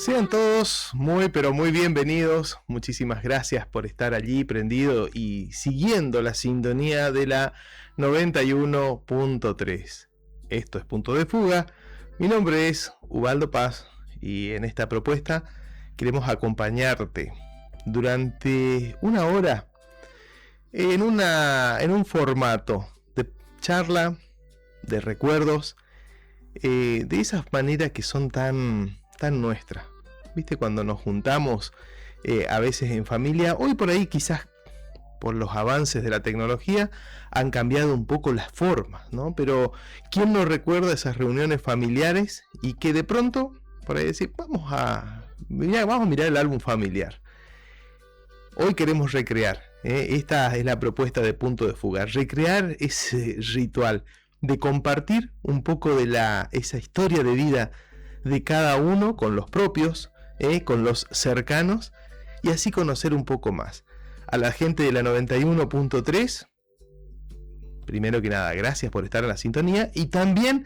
Sean todos muy pero muy bienvenidos. Muchísimas gracias por estar allí prendido y siguiendo la sintonía de la 91.3. Esto es Punto de Fuga. Mi nombre es Ubaldo Paz y en esta propuesta queremos acompañarte durante una hora en un formato de charla, de recuerdos, de esas maneras que son tan nuestras. ¿Viste? Cuando nos juntamos a veces en familia, hoy por ahí quizás por los avances de la tecnología han cambiado un poco las formas, ¿no? Pero ¿quién no recuerda esas reuniones familiares y que de pronto, por ahí decir, vamos a mirar el álbum familiar? Hoy queremos recrear, esta es la propuesta de Punto de Fuga, recrear ese ritual de compartir un poco de esa historia de vida de cada uno con los propios, con los cercanos, y así conocer un poco más a la gente de la 91.3. Primero que nada, gracias por estar en la sintonía y también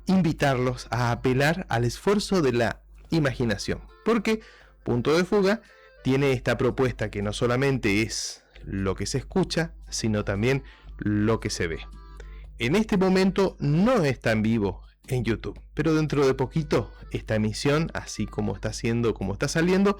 invitarlos a apelar al esfuerzo de la imaginación, porque Punto de Fuga tiene esta propuesta que no solamente es lo que se escucha, sino también lo que se ve. En este momento no está en vivo en YouTube, pero dentro de poquito esta emisión, así como está saliendo,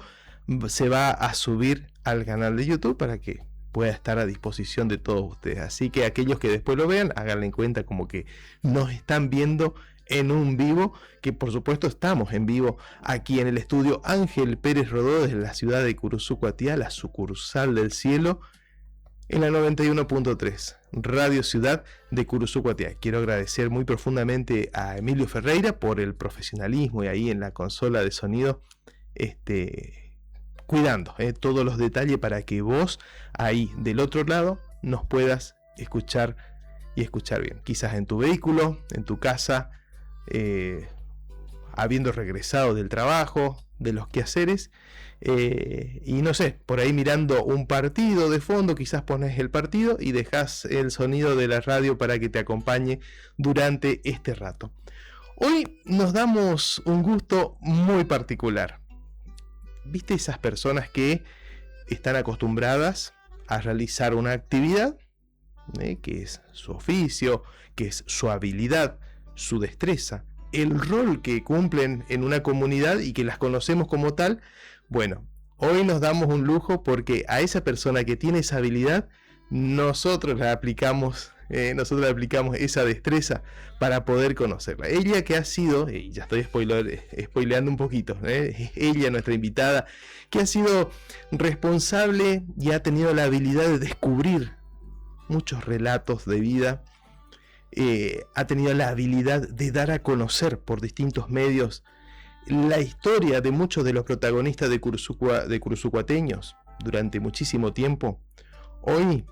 se va a subir al canal de YouTube para que pueda estar a disposición de todos ustedes. Así que aquellos que después lo vean, háganle en cuenta como que nos están viendo en un vivo, que por supuesto estamos en vivo aquí en el estudio Ángel Pérez Rodó desde la ciudad de Curuzucuatiá, la sucursal del cielo, en la 91.3, Radio Ciudad de Curuzucuatiá. Quiero agradecer muy profundamente a Emilio Ferreira por el profesionalismo y ahí en la consola de sonido, cuidando todos los detalles para que vos ahí del otro lado nos puedas escuchar y escuchar bien. Quizás en tu vehículo, en tu casa, habiendo regresado del trabajo, de los quehaceres, y no sé, por ahí mirando un partido de fondo, quizás pones el partido y dejas el sonido de la radio para que te acompañe durante este rato. Hoy nos damos un gusto muy particular. ¿Viste esas personas que están acostumbradas a realizar una actividad, que es su oficio, que es su habilidad, su destreza, el rol que cumplen en una comunidad y que las conocemos como tal? Bueno, hoy nos damos un lujo porque a esa persona que tiene esa habilidad, nosotros le aplicamos esa destreza para poder conocerla. Ella que ha sido, y ya estoy spoileando un poquito, ella, nuestra invitada, que ha sido responsable y ha tenido la habilidad de descubrir muchos relatos de vida, ha tenido la habilidad de dar a conocer por distintos medios la historia de muchos de los protagonistas de curuzucuateños durante muchísimo tiempo. Hoy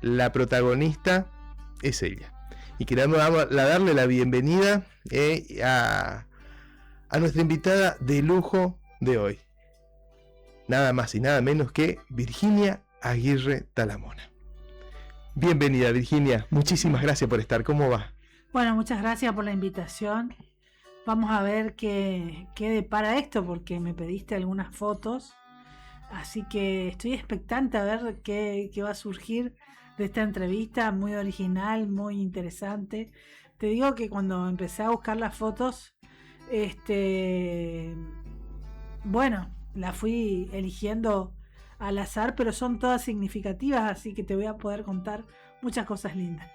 la protagonista es ella y queremos darle la bienvenida a nuestra invitada de lujo de hoy, nada más y nada menos que Virginia Aguirre Talamona. Bienvenida, Virginia, muchísimas gracias por estar. ¿Cómo va? Bueno, muchas gracias por la invitación. Vamos a ver qué depara esto, porque me pediste algunas fotos, así que estoy expectante a ver qué va a surgir de esta entrevista, muy original, muy interesante. Te digo que cuando empecé a buscar las fotos, bueno, las fui eligiendo al azar, pero son todas significativas, así que te voy a poder contar muchas cosas lindas.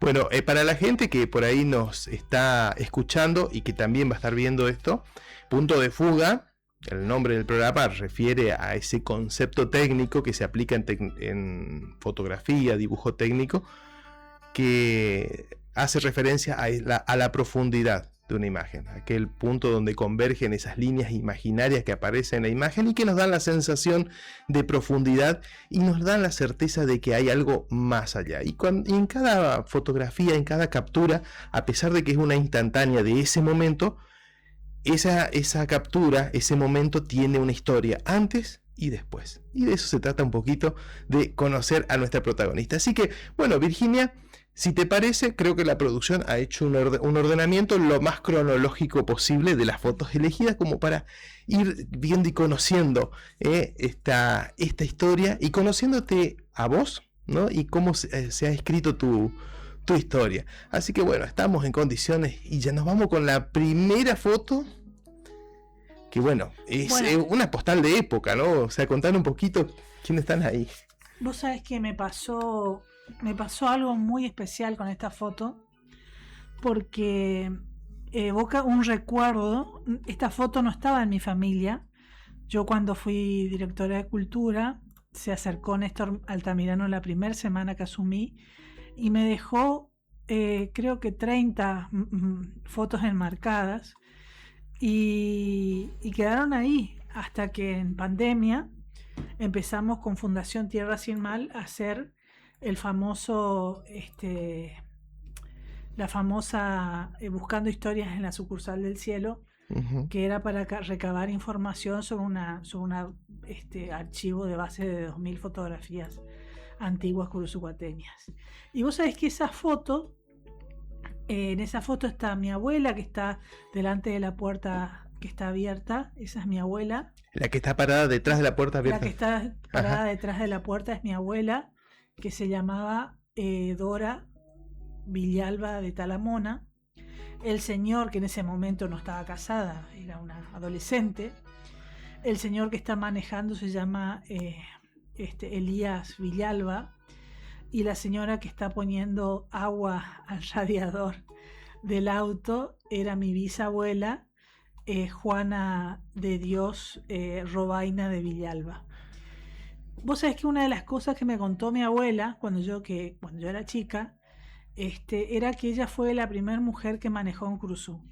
Bueno, para la gente que por ahí nos está escuchando y que también va a estar viendo esto, Punto de Fuga, el nombre del programa refiere a ese concepto técnico que se aplica en fotografía, dibujo técnico, que hace referencia a la profundidad de una imagen, aquel punto donde convergen esas líneas imaginarias que aparecen en la imagen y que nos dan la sensación de profundidad y nos dan la certeza de que hay algo más allá. Y en cada fotografía, en cada captura, a pesar de que es una instantánea de ese momento, esa captura, ese momento tiene una historia antes y después. Y de eso se trata un poquito, de conocer a nuestra protagonista. Así que, bueno, Virginia, Si te parece, creo que la producción ha hecho un ordenamiento lo más cronológico posible de las fotos elegidas, como para ir viendo y conociendo esta historia y conociéndote a vos, ¿no? Y cómo se ha escrito tu historia. Así que bueno, estamos en condiciones y ya nos vamos con la primera foto, que bueno, es una postal de época, ¿no? O sea, contar un poquito quiénes están ahí. Vos sabés que me pasó algo muy especial con esta foto, porque evoca un recuerdo. Esta foto no estaba en mi familia. Yo, cuando fui directora de cultura, se acercó Néstor Altamirano la primera semana que asumí y me dejó creo que 30 fotos enmarcadas y quedaron ahí hasta que en pandemia empezamos con Fundación Tierra Sin Mal a hacer el famoso, la famosa Buscando Historias en la Sucursal del Cielo, que era para recabar información sobre un archivo de base de 2000 fotografías antiguas curuzucuateñas. Y vos sabés que esa foto, en esa foto está mi abuela, que está delante de la puerta que está abierta. Esa es mi abuela. La que está parada detrás de la puerta abierta. La que está parada detrás de la puerta es mi abuela, que se llamaba Dora Villalba de Talamona. El señor, que en ese momento no estaba casada, era una adolescente. El señor que está manejando se llama Elías Villalba. Y la señora que está poniendo agua al radiador del auto era mi bisabuela, Juana de Dios Robaina de Villalba. Vos sabés que una de las cosas que me contó mi abuela cuando yo era chica, era que ella fue la primera mujer que manejó en Cruzú.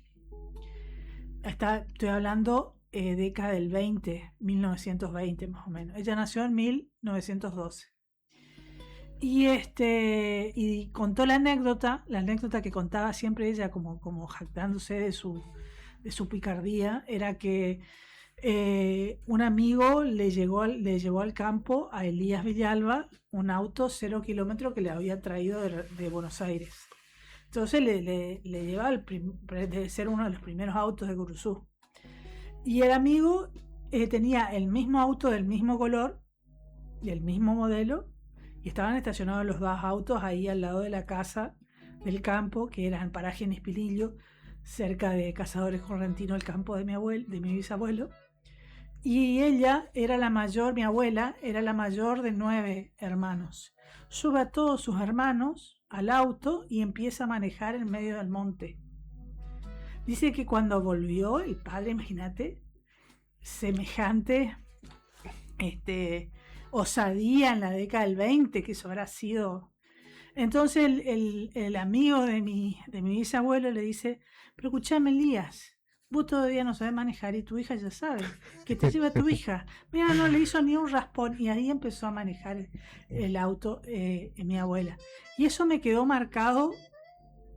Estoy hablando década del 20, 1920 más o menos. Ella nació en 1912. Y contó la anécdota que contaba siempre ella, como jactándose de su picardía, era que un amigo le llevó al campo a Elías Villalba un auto 0 kilómetros que le había traído de Buenos Aires. Entonces le llevaba debe ser uno de los primeros autos de Curuzú. Y el amigo tenía el mismo auto del mismo color y el mismo modelo, y estaban estacionados los dos autos ahí al lado de la casa del campo, que era en paraje en Espinillo, cerca de Cazadores Correntinos, el campo de mi bisabuelo. Y ella era la mayor, mi abuela era la mayor de 9 hermanos. Sube a todos sus hermanos al auto y empieza a manejar en medio del monte. Dice que cuando volvió el padre, imagínate, semejante osadía en la década del 20, que eso habrá sido. Entonces el amigo de mi bisabuelo le dice: pero escuchame, Elías, vos todavía no sabés manejar y tu hija ya sabe, que te lleva tu hija. Mira, no le hizo ni un raspón, y ahí empezó a manejar el auto mi abuela. Y eso me quedó marcado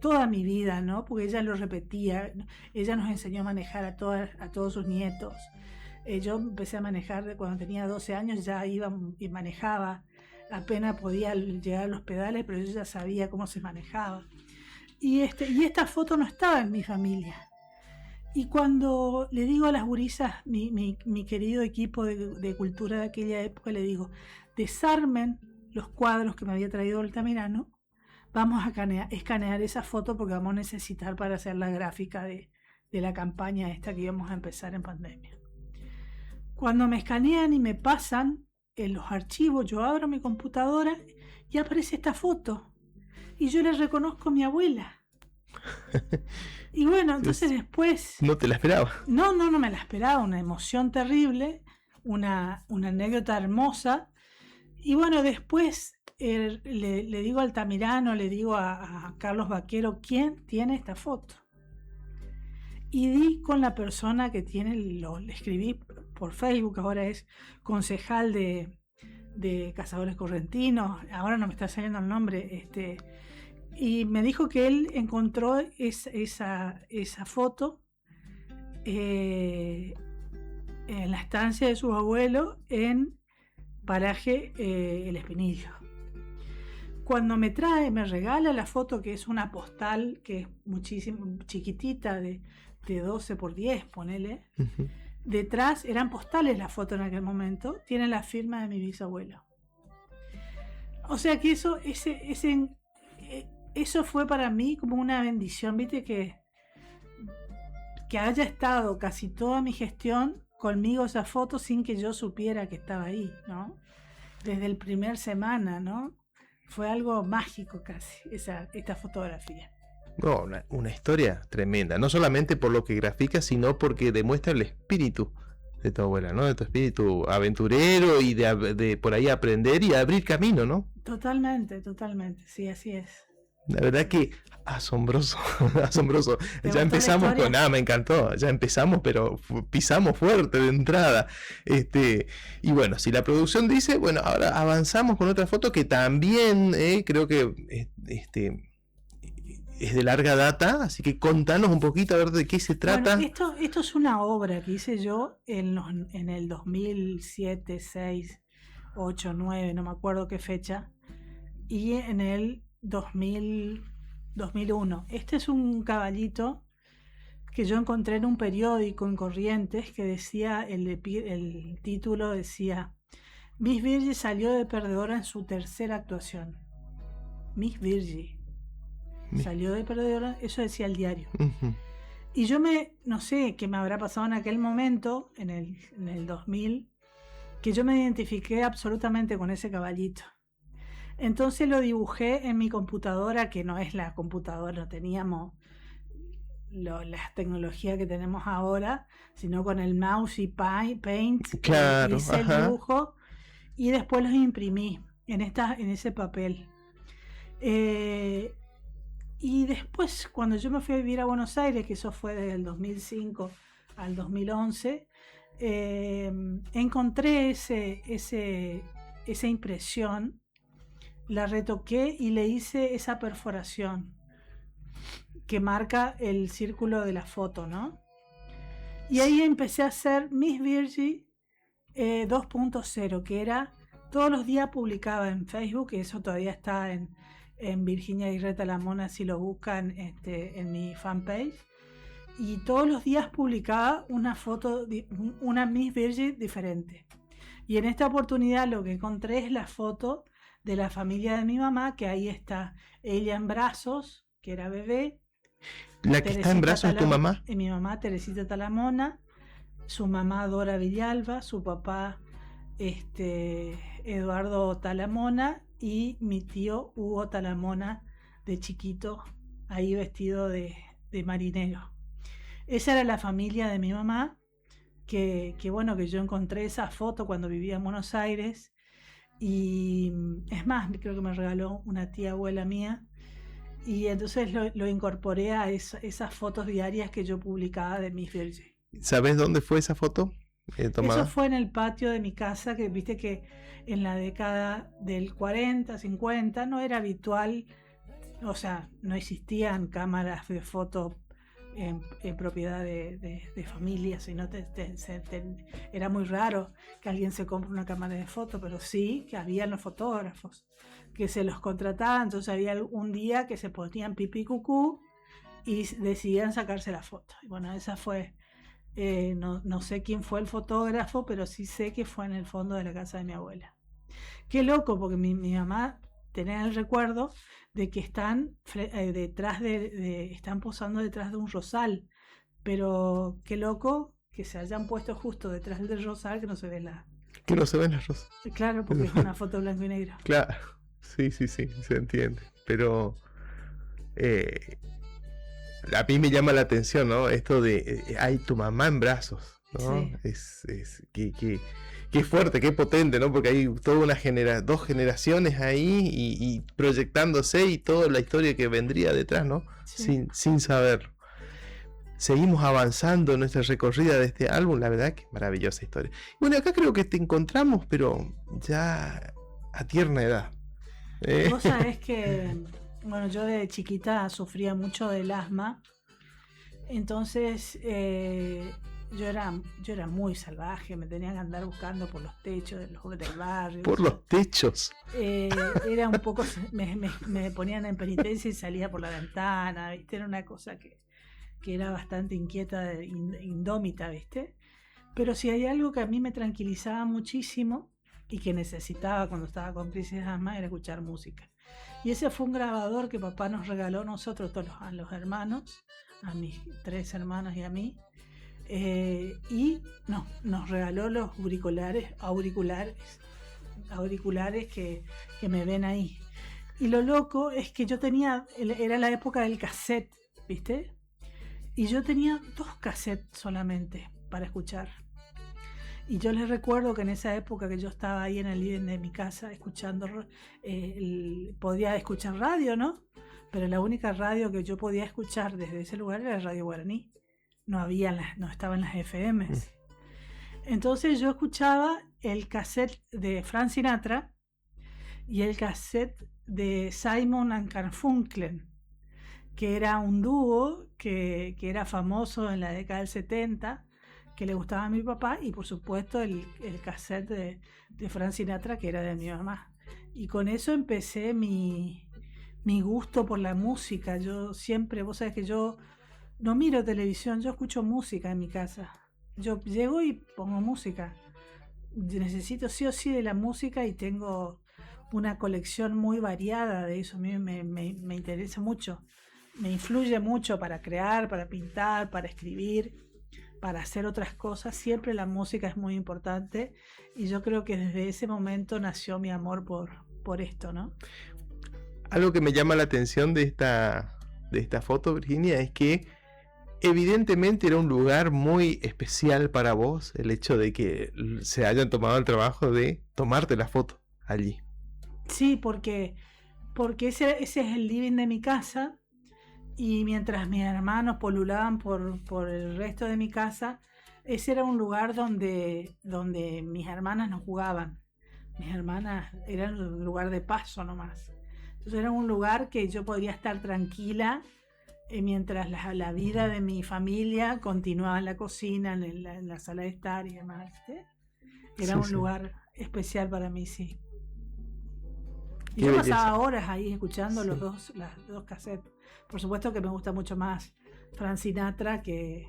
toda mi vida, ¿no? Porque ella lo repetía. Ella nos enseñó a manejar a todos sus nietos. Yo empecé a manejar cuando tenía 12 años, ya iba y manejaba. Apenas podía llegar a los pedales, pero yo ya sabía cómo se manejaba. Y esta foto no estaba en mi familia. Y cuando le digo a las gurisas, mi querido equipo de cultura de aquella época, le digo: desarmen los cuadros que me había traído Altamirano, vamos a escanear esa foto porque vamos a necesitar para hacer la gráfica de la campaña esta que íbamos a empezar en pandemia. Cuando me escanean y me pasan en los archivos, yo abro mi computadora y aparece esta foto. Y yo le reconozco a mi abuela. Y bueno, entonces después... ¿No te la esperaba? No me la esperaba. Una emoción terrible, una anécdota hermosa. Y bueno, después le digo a Altamirano, le digo a Carlos Vaquero: ¿quién tiene esta foto? Y di con la persona que tiene, le escribí por Facebook, ahora es concejal de Cazadores Correntinos, ahora no me está saliendo el nombre, y me dijo que él encontró esa foto en la estancia de su abuelo en paraje El Espinillo. cuando me regala la foto, que es una postal, que es muchísimo, chiquitita, de 12 por 10, ponele. Ujú. Detrás, eran postales las fotos en aquel momento, tiene la firma de mi bisabuelo. O sea que eso fue para mí como una bendición, viste, que haya estado casi toda mi gestión conmigo esa foto sin que yo supiera que estaba ahí, ¿no? Desde el primer semana, ¿no? Fue algo mágico casi, esta fotografía. No, una historia tremenda, no solamente por lo que grafica, sino porque demuestra el espíritu de tu abuela, ¿no? De tu espíritu aventurero y de por ahí aprender y abrir camino, ¿no? Totalmente, sí, así es. La verdad que asombroso, asombroso. ¿Te Ya gustó empezamos la historia? con nada, me encantó. Ya empezamos, pero pisamos fuerte de entrada. Y bueno, si la producción dice, bueno, ahora avanzamos con otra foto que también creo que es de larga data, así que contanos un poquito a ver de qué se trata. Bueno, esto es una obra que hice yo en el 2007, 6, 8, 9, no me acuerdo qué fecha, y en el 2001. Este es un caballito que yo encontré en un periódico en Corrientes que decía, el título decía: Miss Virgie salió de perdedora en su tercera actuación. Miss Virgie salió de perdedora, eso decía el diario. Ujú. Y yo no sé qué me habrá pasado en aquel momento, en el 2000, que yo me identifiqué absolutamente con ese caballito. Entonces lo dibujé en mi computadora, que no es la computadora, no teníamos la tecnología que tenemos ahora, sino con el mouse y Paint. Claro, hice el ajá. dibujo y después los imprimí en ese papel. Y después, cuando yo me fui a vivir a Buenos Aires, que eso fue del 2005 al 2011, encontré esa impresión, la retoqué y le hice esa perforación que marca el círculo de la foto, ¿no? Y ahí empecé a hacer Miss Virgie 2.0, que era todos los días publicaba en Facebook, y eso todavía está en Virginia Aguirre Talamona, si lo buscan en mi fanpage, y todos los días publicaba una foto, una Miss Virgie diferente. Y en esta oportunidad lo que encontré es la foto de la familia de mi mamá, que ahí está ella en brazos, que era bebé. ¿La que está en brazos es tu mamá? Mi mamá, Teresita Talamona, su mamá Dora Villalba, su papá Eduardo Talamona y mi tío Hugo Talamona de chiquito, ahí vestido de marinero. Esa era la familia de mi mamá, que bueno, que yo encontré esa foto cuando vivía en Buenos Aires, y es más, creo que me regaló una tía abuela mía, y entonces lo incorporé a esas fotos diarias que yo publicaba de Miss Virgie. ¿Sabes dónde fue esa foto tomada? Eso fue en el patio de mi casa, que viste que en la década del 40, 50 no era habitual, o sea, no existían cámaras de foto en propiedad de familia, sino era muy raro que alguien se compre una cámara de foto, pero sí que habían los fotógrafos que se los contrataban. Entonces había un día que se ponían pipí cucú y decidían sacarse la foto. Y bueno, esa fue, no sé quién fue el fotógrafo, pero sí sé que fue en el fondo de la casa de mi abuela. Qué loco, porque mi mamá tenía el recuerdo de que están están posando detrás de un rosal, pero qué loco que se hayan puesto justo detrás del rosal, que no se ve Que no se ven las rosas. Claro, porque es una foto blanco y negro. Claro, sí, se entiende. Pero a mí me llama la atención, ¿no? Esto de hay tu mamá en brazos, ¿no? Sí. Qué fuerte, qué potente, ¿no? Porque hay toda dos generaciones ahí y proyectándose y toda la historia que vendría detrás, ¿no? Sí. Sin saberlo. Seguimos avanzando en nuestra recorrida de este álbum, la verdad que maravillosa historia. Bueno, acá creo que te encontramos, pero ya a tierna edad. Vos sabés que, bueno, yo de chiquita sufría mucho del asma, entonces yo era muy salvaje, me tenía que andar buscando por los techos del barrio. Por los techos. Era un poco, me ponían en penitencia y salía por la ventana, ¿viste? Era una cosa que era bastante inquieta, indómita, ¿viste? Pero si hay algo que a mí me tranquilizaba muchísimo y que necesitaba cuando estaba con crisis de asma, era escuchar música. Y ese fue un grabador que papá nos regaló a nosotros, a los hermanos, a mis 3 hermanos y a mí. Y nos regaló los auriculares que me ven ahí. Y lo loco es que yo tenía, era la época del cassette, ¿viste? Y yo tenía 2 cassettes solamente para escuchar. Y yo les recuerdo que en esa época que yo estaba ahí en el living de mi casa escuchando, podía escuchar radio, ¿no? Pero la única radio que yo podía escuchar desde ese lugar era Radio Guaraní. No estaban las FMs. Entonces yo escuchaba el cassette de Frank Sinatra y el cassette de Simon and Garfunkel, que era un dúo que era famoso en la década del 70, que le gustaba a mi papá, y por supuesto el cassette de Frank Sinatra, que era de mi mamá. Y con eso empecé mi gusto por la música. Yo siempre, vos sabés que yo no miro televisión, yo escucho música en mi casa. Yo llego y pongo música. Necesito sí o sí de la música y tengo una colección muy variada de eso. A mí me interesa mucho. Me influye mucho para crear, para pintar, para escribir, para hacer otras cosas. Siempre la música es muy importante y yo creo que desde ese momento nació mi amor por esto, ¿no? Algo que me llama la atención de esta foto, Virginia, es que evidentemente era un lugar muy especial para vos, el hecho de que se hayan tomado el trabajo de tomarte la foto allí. Sí, porque ese es el living de mi casa. Y mientras mis hermanos polulaban por el resto de mi casa, ese era un lugar donde mis hermanas no jugaban. Mis hermanas eran un lugar de paso nomás. Entonces era un lugar que yo podría estar tranquila mientras la vida de mi familia continuaba en la cocina, en la sala de estar y demás. ¿Viste? Era un lugar especial para mí, sí. Y yo pasaba horas ahí escuchando las dos cassettes. Por supuesto que me gusta mucho más Frank Sinatra que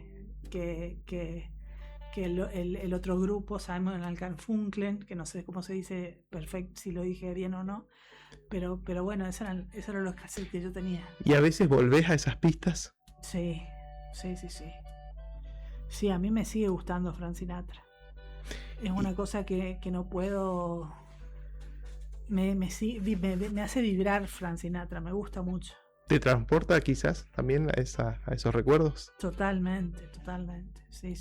el otro grupo, Simon and Garfunkel, que no sé cómo se dice perfecto, si lo dije bien o no, pero bueno, esos eran los cassettes que yo tenía. ¿Y a veces volvés a esas pistas? Sí. Sí, a mí me sigue gustando Frank Sinatra. Es una cosa que no puedo... Me hace vibrar Frank Sinatra, me gusta mucho. ¿Te transporta quizás también a esos recuerdos? Totalmente, sí.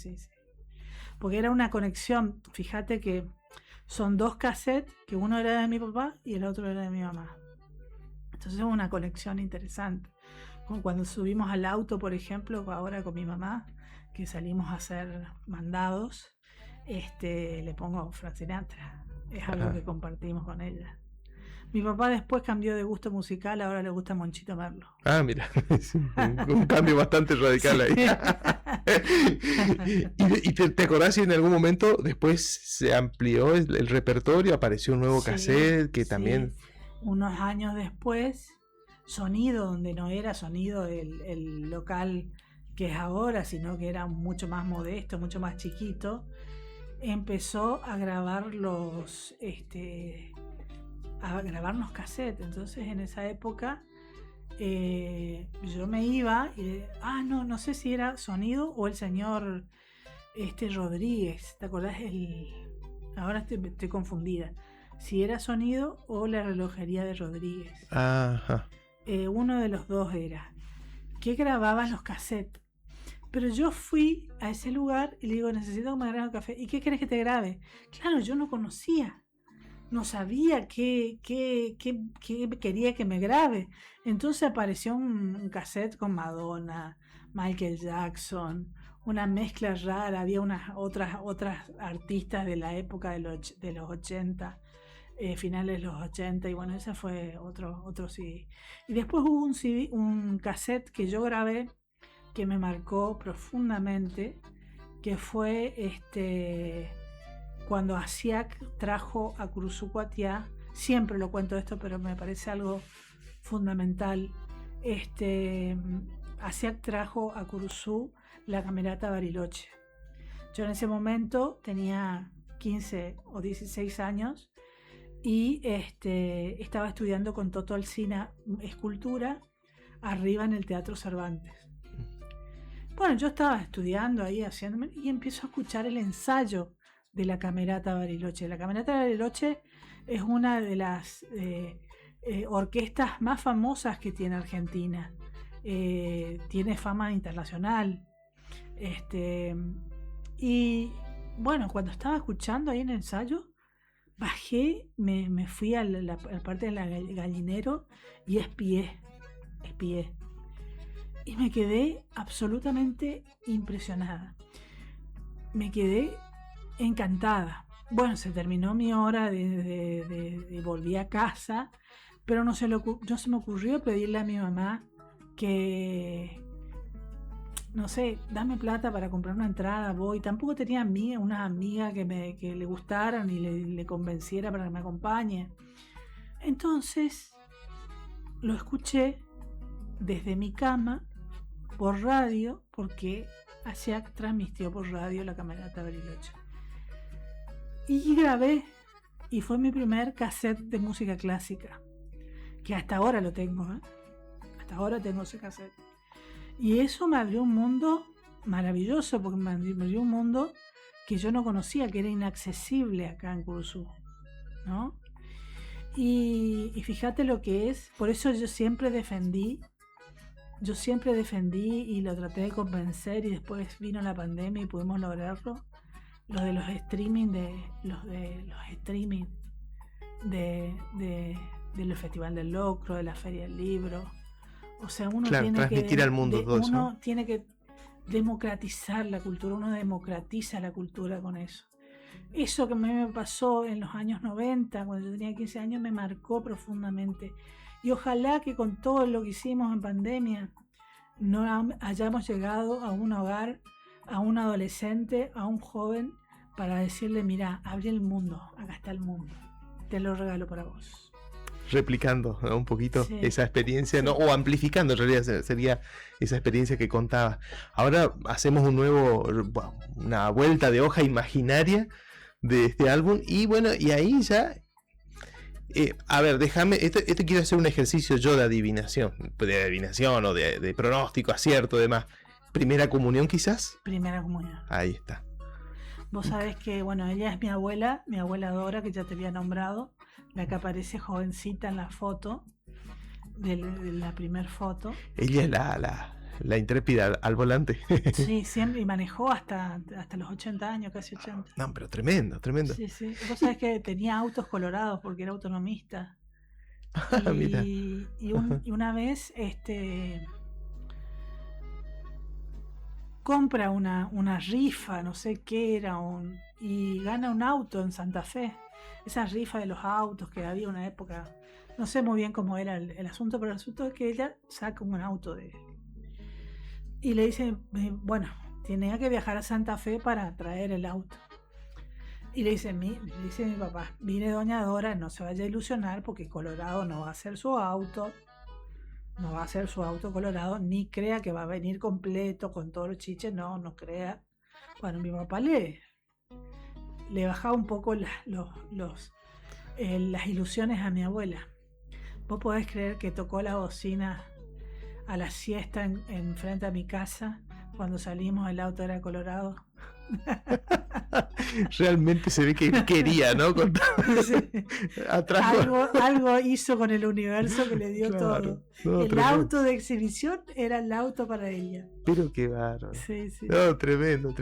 Porque era una conexión, fíjate que son 2 cassettes, que uno era de mi papá y el otro era de mi mamá. Entonces es una conexión interesante. Como cuando subimos al auto, por ejemplo, ahora con mi mamá, que salimos a hacer mandados, le pongo Frank Sinatra. Es algo que compartimos con ella. Mi papá después cambió de gusto musical, ahora le gusta Monchito Merlo. Ah, mira, un cambio bastante radical ahí. ¿Y te acordás si en algún momento después se amplió el repertorio, apareció un nuevo cassette que también... Unos años después, Sonido, donde no era Sonido el local que es ahora, sino que era mucho más modesto, mucho más chiquito, empezó a grabarnos cassettes. Entonces en esa época yo me iba y no sé si era Sonido o el señor Rodríguez, ¿te acordás? Ahora estoy confundida si era Sonido o la relojería de Rodríguez. Ajá. Uno de los dos era que grababan los cassettes. Pero yo fui a ese lugar y le digo, necesito que me grabe un café. ¿Y qué querés que te grabe? Claro, yo no conocía. No sabía qué quería que me grabe. Entonces apareció un cassette con Madonna, Michael Jackson, una mezcla rara. Había otras artistas de la época de los 80, finales de los 80. Y bueno, ese fue otro CD. Y después hubo un cassette que yo grabé que me marcó profundamente, que fue cuando Asiac trajo a Curuzu-Cuatiá. Siempre lo cuento esto, pero me parece algo fundamental. Asiac trajo a Curuzú la Camerata Bariloche. Yo en ese momento tenía 15 o 16 años y estaba estudiando con Toto Alsina escultura arriba en el Teatro Cervantes. Bueno, yo estaba estudiando ahí, haciéndome, y empiezo a escuchar el ensayo de la Camerata Bariloche. La Camerata Bariloche es una de las orquestas más famosas que tiene Argentina. Tiene fama internacional. Y bueno, cuando estaba escuchando ahí en el ensayo, bajé, me fui a la parte del gallinero y espié. Y me quedé absolutamente impresionada. Me quedé encantada. Bueno, se terminó mi hora de volví a casa, pero no se me ocurrió pedirle a mi mamá que, no sé, dame plata para comprar una entrada, voy. Tampoco tenía unas amigas que le gustaran y le convenciera para que me acompañe. Entonces, lo escuché desde mi cama, por radio, porque Asiac transmitió por radio la Camerata Bariloche. Y grabé, y fue mi primer cassette de música clásica, que hasta ahora lo tengo, hasta ahora tengo ese cassette. Y eso me abrió un mundo maravilloso, porque me abrió un mundo que yo no conocía, que era inaccesible acá en Curuzú, ¿no? Y fíjate lo que es, por eso yo siempre defendí y lo traté de convencer, y después vino la pandemia y pudimos lograrlo, lo de los streaming del Festival del Locro, de la Feria del Libro. O sea, uno tiene transmitir al mundo todo eso. Uno tiene que democratizar la cultura, uno democratiza la cultura con eso. Eso que a mí me pasó en los años 90, cuando yo tenía 15 años, me marcó profundamente. Y ojalá que con todo lo que hicimos en pandemia no hayamos llegado a un hogar, a un adolescente, a un joven, para decirle, mira, abre el mundo, acá está el mundo, te lo regalo para vos. Replicando, ¿no? Un poquito esa experiencia, ¿no? O amplificando, en realidad sería esa experiencia que contaba. Ahora hacemos una vuelta de hoja imaginaria de este álbum, y bueno, y ahí ya a ver, déjame, esto quiero hacer un ejercicio yo de adivinación o de pronóstico, acierto, demás. ¿Primera comunión quizás? Primera comunión. Ahí está. Vos sabés que, bueno, ella es mi abuela Dora, que ya te había nombrado, la que aparece jovencita en la foto, de la primer foto. Ella es la intrépida al volante. Sí, siempre, y manejó hasta los 80 años, casi 80. No, pero tremendo. Sí. Vos sabés que tenía autos colorados porque era autonomista. Y una vez compra una rifa, no sé qué era, y gana un auto en Santa Fe. Esa rifa de los autos que había una época, no sé muy bien cómo era el asunto, pero el asunto es que ella saca un auto y le dice, bueno, tenía que viajar a Santa Fe para traer el auto. Y le dice mi papá, viene doña Dora, no se vaya a ilusionar porque Colorado no va a ser su auto. No va a ser su auto colorado, ni crea que va a venir completo con todos los chiches, no crea. Bueno, mi papá le bajaba un poco las ilusiones a mi abuela. Vos podés creer que tocó la bocina a la siesta en frente a mi casa. Cuando salimos el auto era colorado. Realmente se ve que quería, ¿no? Sí. Algo hizo con el universo que le dio todo. No, el tremendo. Auto de exhibición era el auto para ella. Pero qué bárbaro. Sí. No, tremendo.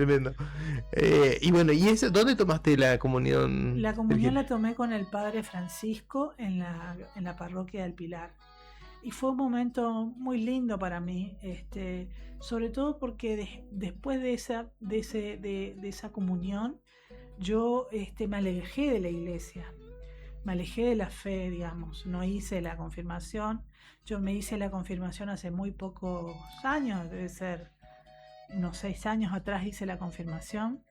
Y bueno, ¿y eso, dónde tomaste la comunión? La comunión la tomé con el padre Francisco en la parroquia del Pilar. Y fue un momento muy lindo para mí, sobre todo porque después de esa comunión, yo me alejé de la iglesia, me alejé de la fe, digamos. No hice la confirmación. Yo me hice la confirmación hace muy pocos años, debe ser unos 6 años atrás hice la confirmación.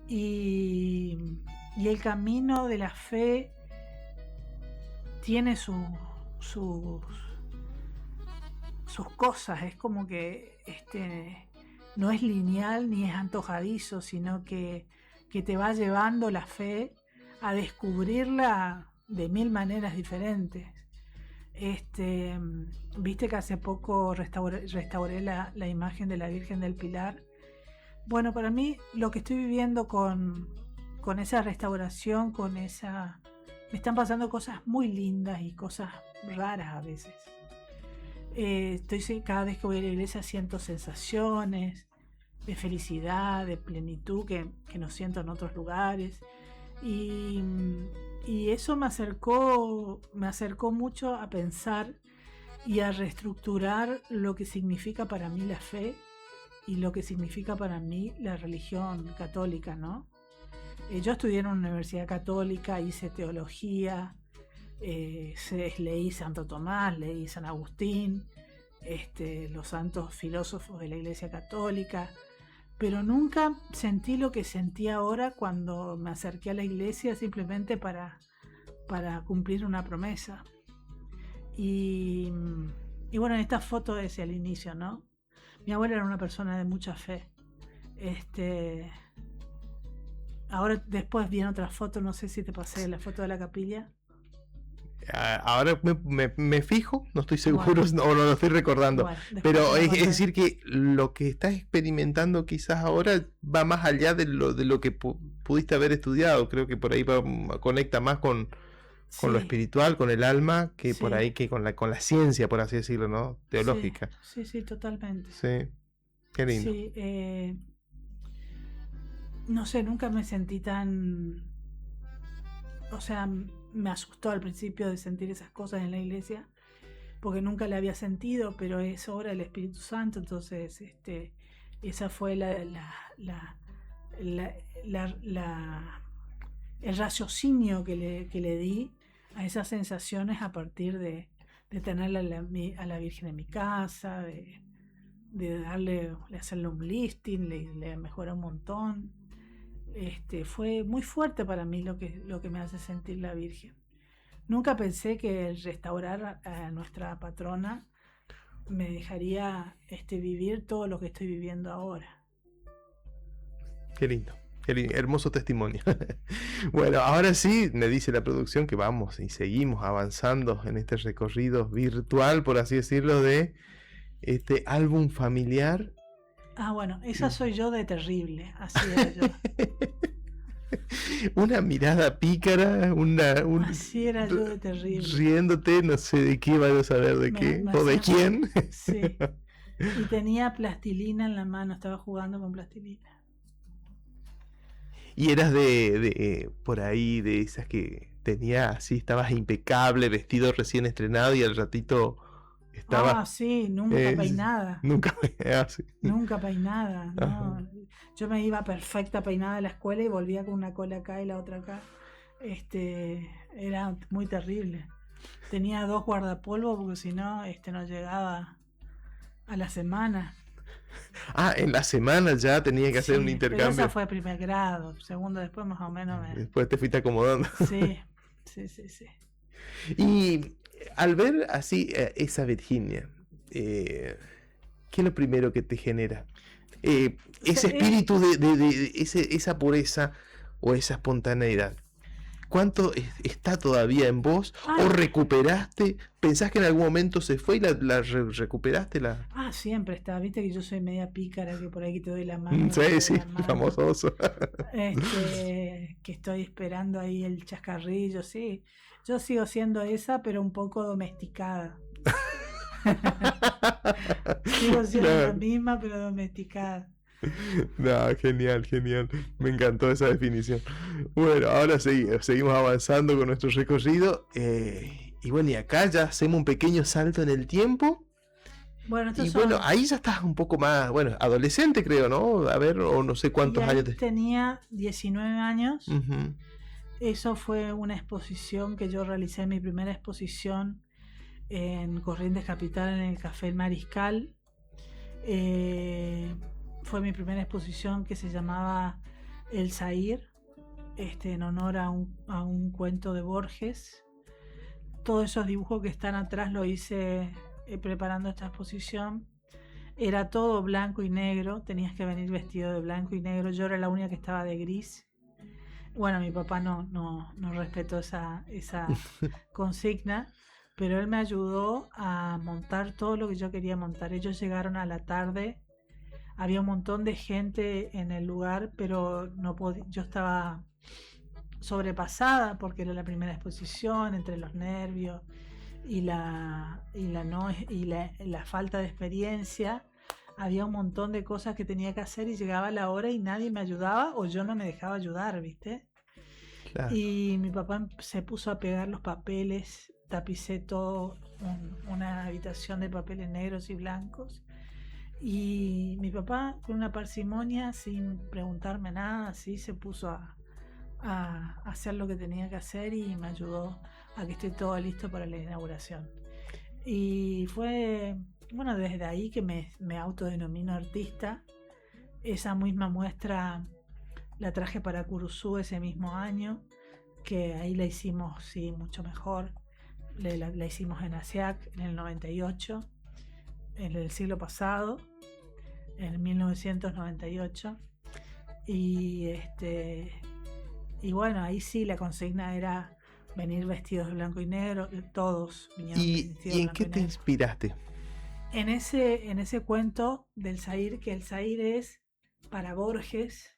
Y el camino de la fe tiene sus cosas. Es como que no es lineal ni es antojadizo, sino que te va llevando la fe a descubrirla de 1000 maneras diferentes. Viste que hace poco restauré la imagen de la Virgen del Pilar. Bueno, para mí lo que estoy viviendo con esa restauración, me están pasando cosas muy lindas y cosas raras a veces. Cada vez que voy a la iglesia siento sensaciones de felicidad, de plenitud que no siento en otros lugares. Y eso me acercó mucho a pensar y a reestructurar lo que significa para mí la fe y lo que significa para mí la religión católica, ¿no? Yo estudié en una universidad católica, hice teología, leí Santo Tomás, leí San Agustín, los santos filósofos de la Iglesia Católica, pero nunca sentí lo que sentí ahora cuando me acerqué a la iglesia simplemente para cumplir una promesa. Y bueno, en esta foto es el inicio, ¿no? Mi abuela era una persona de mucha fe. Ahora después viene otra foto, no sé si te pasé la foto de la capilla. Ahora me fijo, no estoy seguro, bueno, o no lo estoy recordando, bueno, pero es decir que lo que estás experimentando quizás ahora va más allá de lo que pudiste haber estudiado. Creo que por ahí conecta más con lo espiritual, con el alma, que por ahí que con la ciencia, por así decirlo, ¿no? Teológica. Sí, totalmente. Sí, qué lindo. Sí, no sé, nunca me sentí tan... O sea, me asustó al principio de sentir esas cosas en la iglesia, porque nunca la había sentido, pero es obra del Espíritu Santo. Entonces, esa fue el raciocinio que le di a esas sensaciones a partir de tener a la Virgen en mi casa, de hacerle un lifting, le mejoró un montón. Fue muy fuerte para mí lo que me hace sentir la Virgen. Nunca pensé que el restaurar a nuestra patrona me dejaría vivir todo lo que estoy viviendo ahora. Qué lindo, hermoso testimonio. Bueno, ahora sí, me dice la producción que vamos y seguimos avanzando en este recorrido virtual, por así decirlo, de este álbum familiar. Ah, bueno, esa soy yo de terrible, así era yo. Una mirada pícara, así era yo de terrible. Riéndote, no sé de qué, vaya a saber de qué, o de quién. Sí, y tenía plastilina en la mano, estaba jugando con plastilina. Y eras por ahí, de esas que tenía así, estabas impecable, vestido recién estrenado y al ratito... Ah, sí, nunca peinada. Nunca peinada, sí. Nunca peinada, no. Yo me iba perfecta peinada a la escuela y volvía con una cola acá y la otra acá. Era muy terrible. Tenía 2 guardapolvos porque si no, no llegaba a la semana. Ah, en la semana ya tenía que hacer un intercambio. Pero esa fue primer grado, segundo después más o menos. Después te fuiste acomodando. Sí. Y al ver así esa Virginia, ¿qué es lo primero que te genera? Ese espíritu esa pureza o esa espontaneidad. ¿Cuánto está todavía en vos? ¿O recuperaste? ¿Pensás que en algún momento se fue y la recuperaste? Siempre está. Viste que yo soy media pícara, que por ahí que te doy la mano. Sí, famoso oso. Que estoy esperando ahí el chascarrillo, sí. Yo sigo siendo esa, pero un poco domesticada. Sigo siendo la misma, pero domesticada. No, genial. Me encantó esa definición. Bueno, ahora seguimos avanzando con nuestro recorrido. Y bueno, y acá ya hacemos un pequeño salto en el tiempo. Bueno, ahí ya estás un poco más, adolescente, creo, ¿no? A ver, o no sé cuántos años. Tenía 19 años. Uh-huh. Eso fue una exposición que yo realicé, mi primera exposición en Corrientes Capital, en el Café El Mariscal. fue mi primera exposición, que se llamaba El Zahir, en honor a un cuento de Borges. Todos esos dibujos que están atrás lo hice preparando esta exposición. Era todo blanco y negro, tenías que venir vestido de blanco y negro. Yo era la única que estaba de gris. Bueno, mi papá no respetó esa consigna, pero él me ayudó a montar todo lo que yo quería montar. Ellos llegaron a la tarde, había un montón de gente en el lugar, pero no yo estaba sobrepasada porque era la primera exposición, entre los nervios y la falta de experiencia. Había un montón de cosas que tenía que hacer y llegaba la hora y nadie me ayudaba o yo no me dejaba ayudar, ¿viste? Claro. Y mi papá se puso a pegar los papeles, tapicé todo, una habitación de papeles negros y blancos. Y mi papá, con una parsimonia, sin preguntarme nada, así se puso a hacer lo que tenía que hacer y me ayudó a que esté todo listo para la inauguración. Y fue, bueno, desde ahí que me autodenomino artista. Esa misma muestra la traje para Curuzú ese mismo año, que ahí la hicimos, sí, mucho mejor. La hicimos en ASIAC en el 98, en el siglo pasado, en 1998. Y bueno, ahí sí la consigna era venir vestidos de blanco y negro, todos vinieron vestidos de ¿Y en blanco qué y te negro. inspiraste? En ese cuento del Zahir, que el Zahir es, para Borges,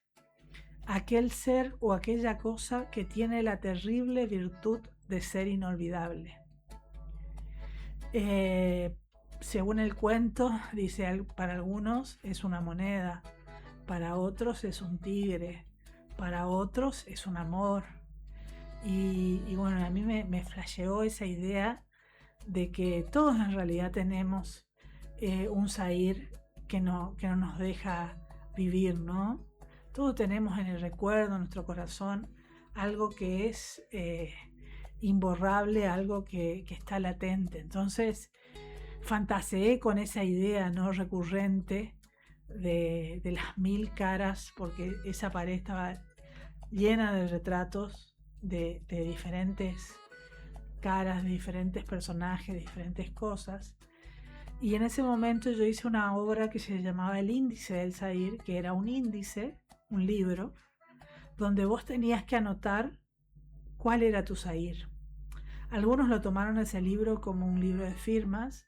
aquel ser o aquella cosa que tiene la terrible virtud de ser inolvidable. Según el cuento, dice, para algunos es una moneda, para otros es un tigre, para otros es un amor. Y bueno, a mí me flasheó esa idea de que todos en realidad tenemos un Zahir que no nos deja vivir, ¿no? Todos tenemos en el recuerdo, en nuestro corazón, algo que es imborrable, algo que está latente. Entonces, fantaseé con esa idea no recurrente de las 1000 caras, porque esa pared estaba llena de retratos de diferentes caras, de diferentes personajes, de diferentes cosas. Y en ese momento yo hice una obra que se llamaba El Índice del Zahir, que era un índice, un libro, donde vos tenías que anotar cuál era tu Zahir. Algunos lo tomaron ese libro como un libro de firmas,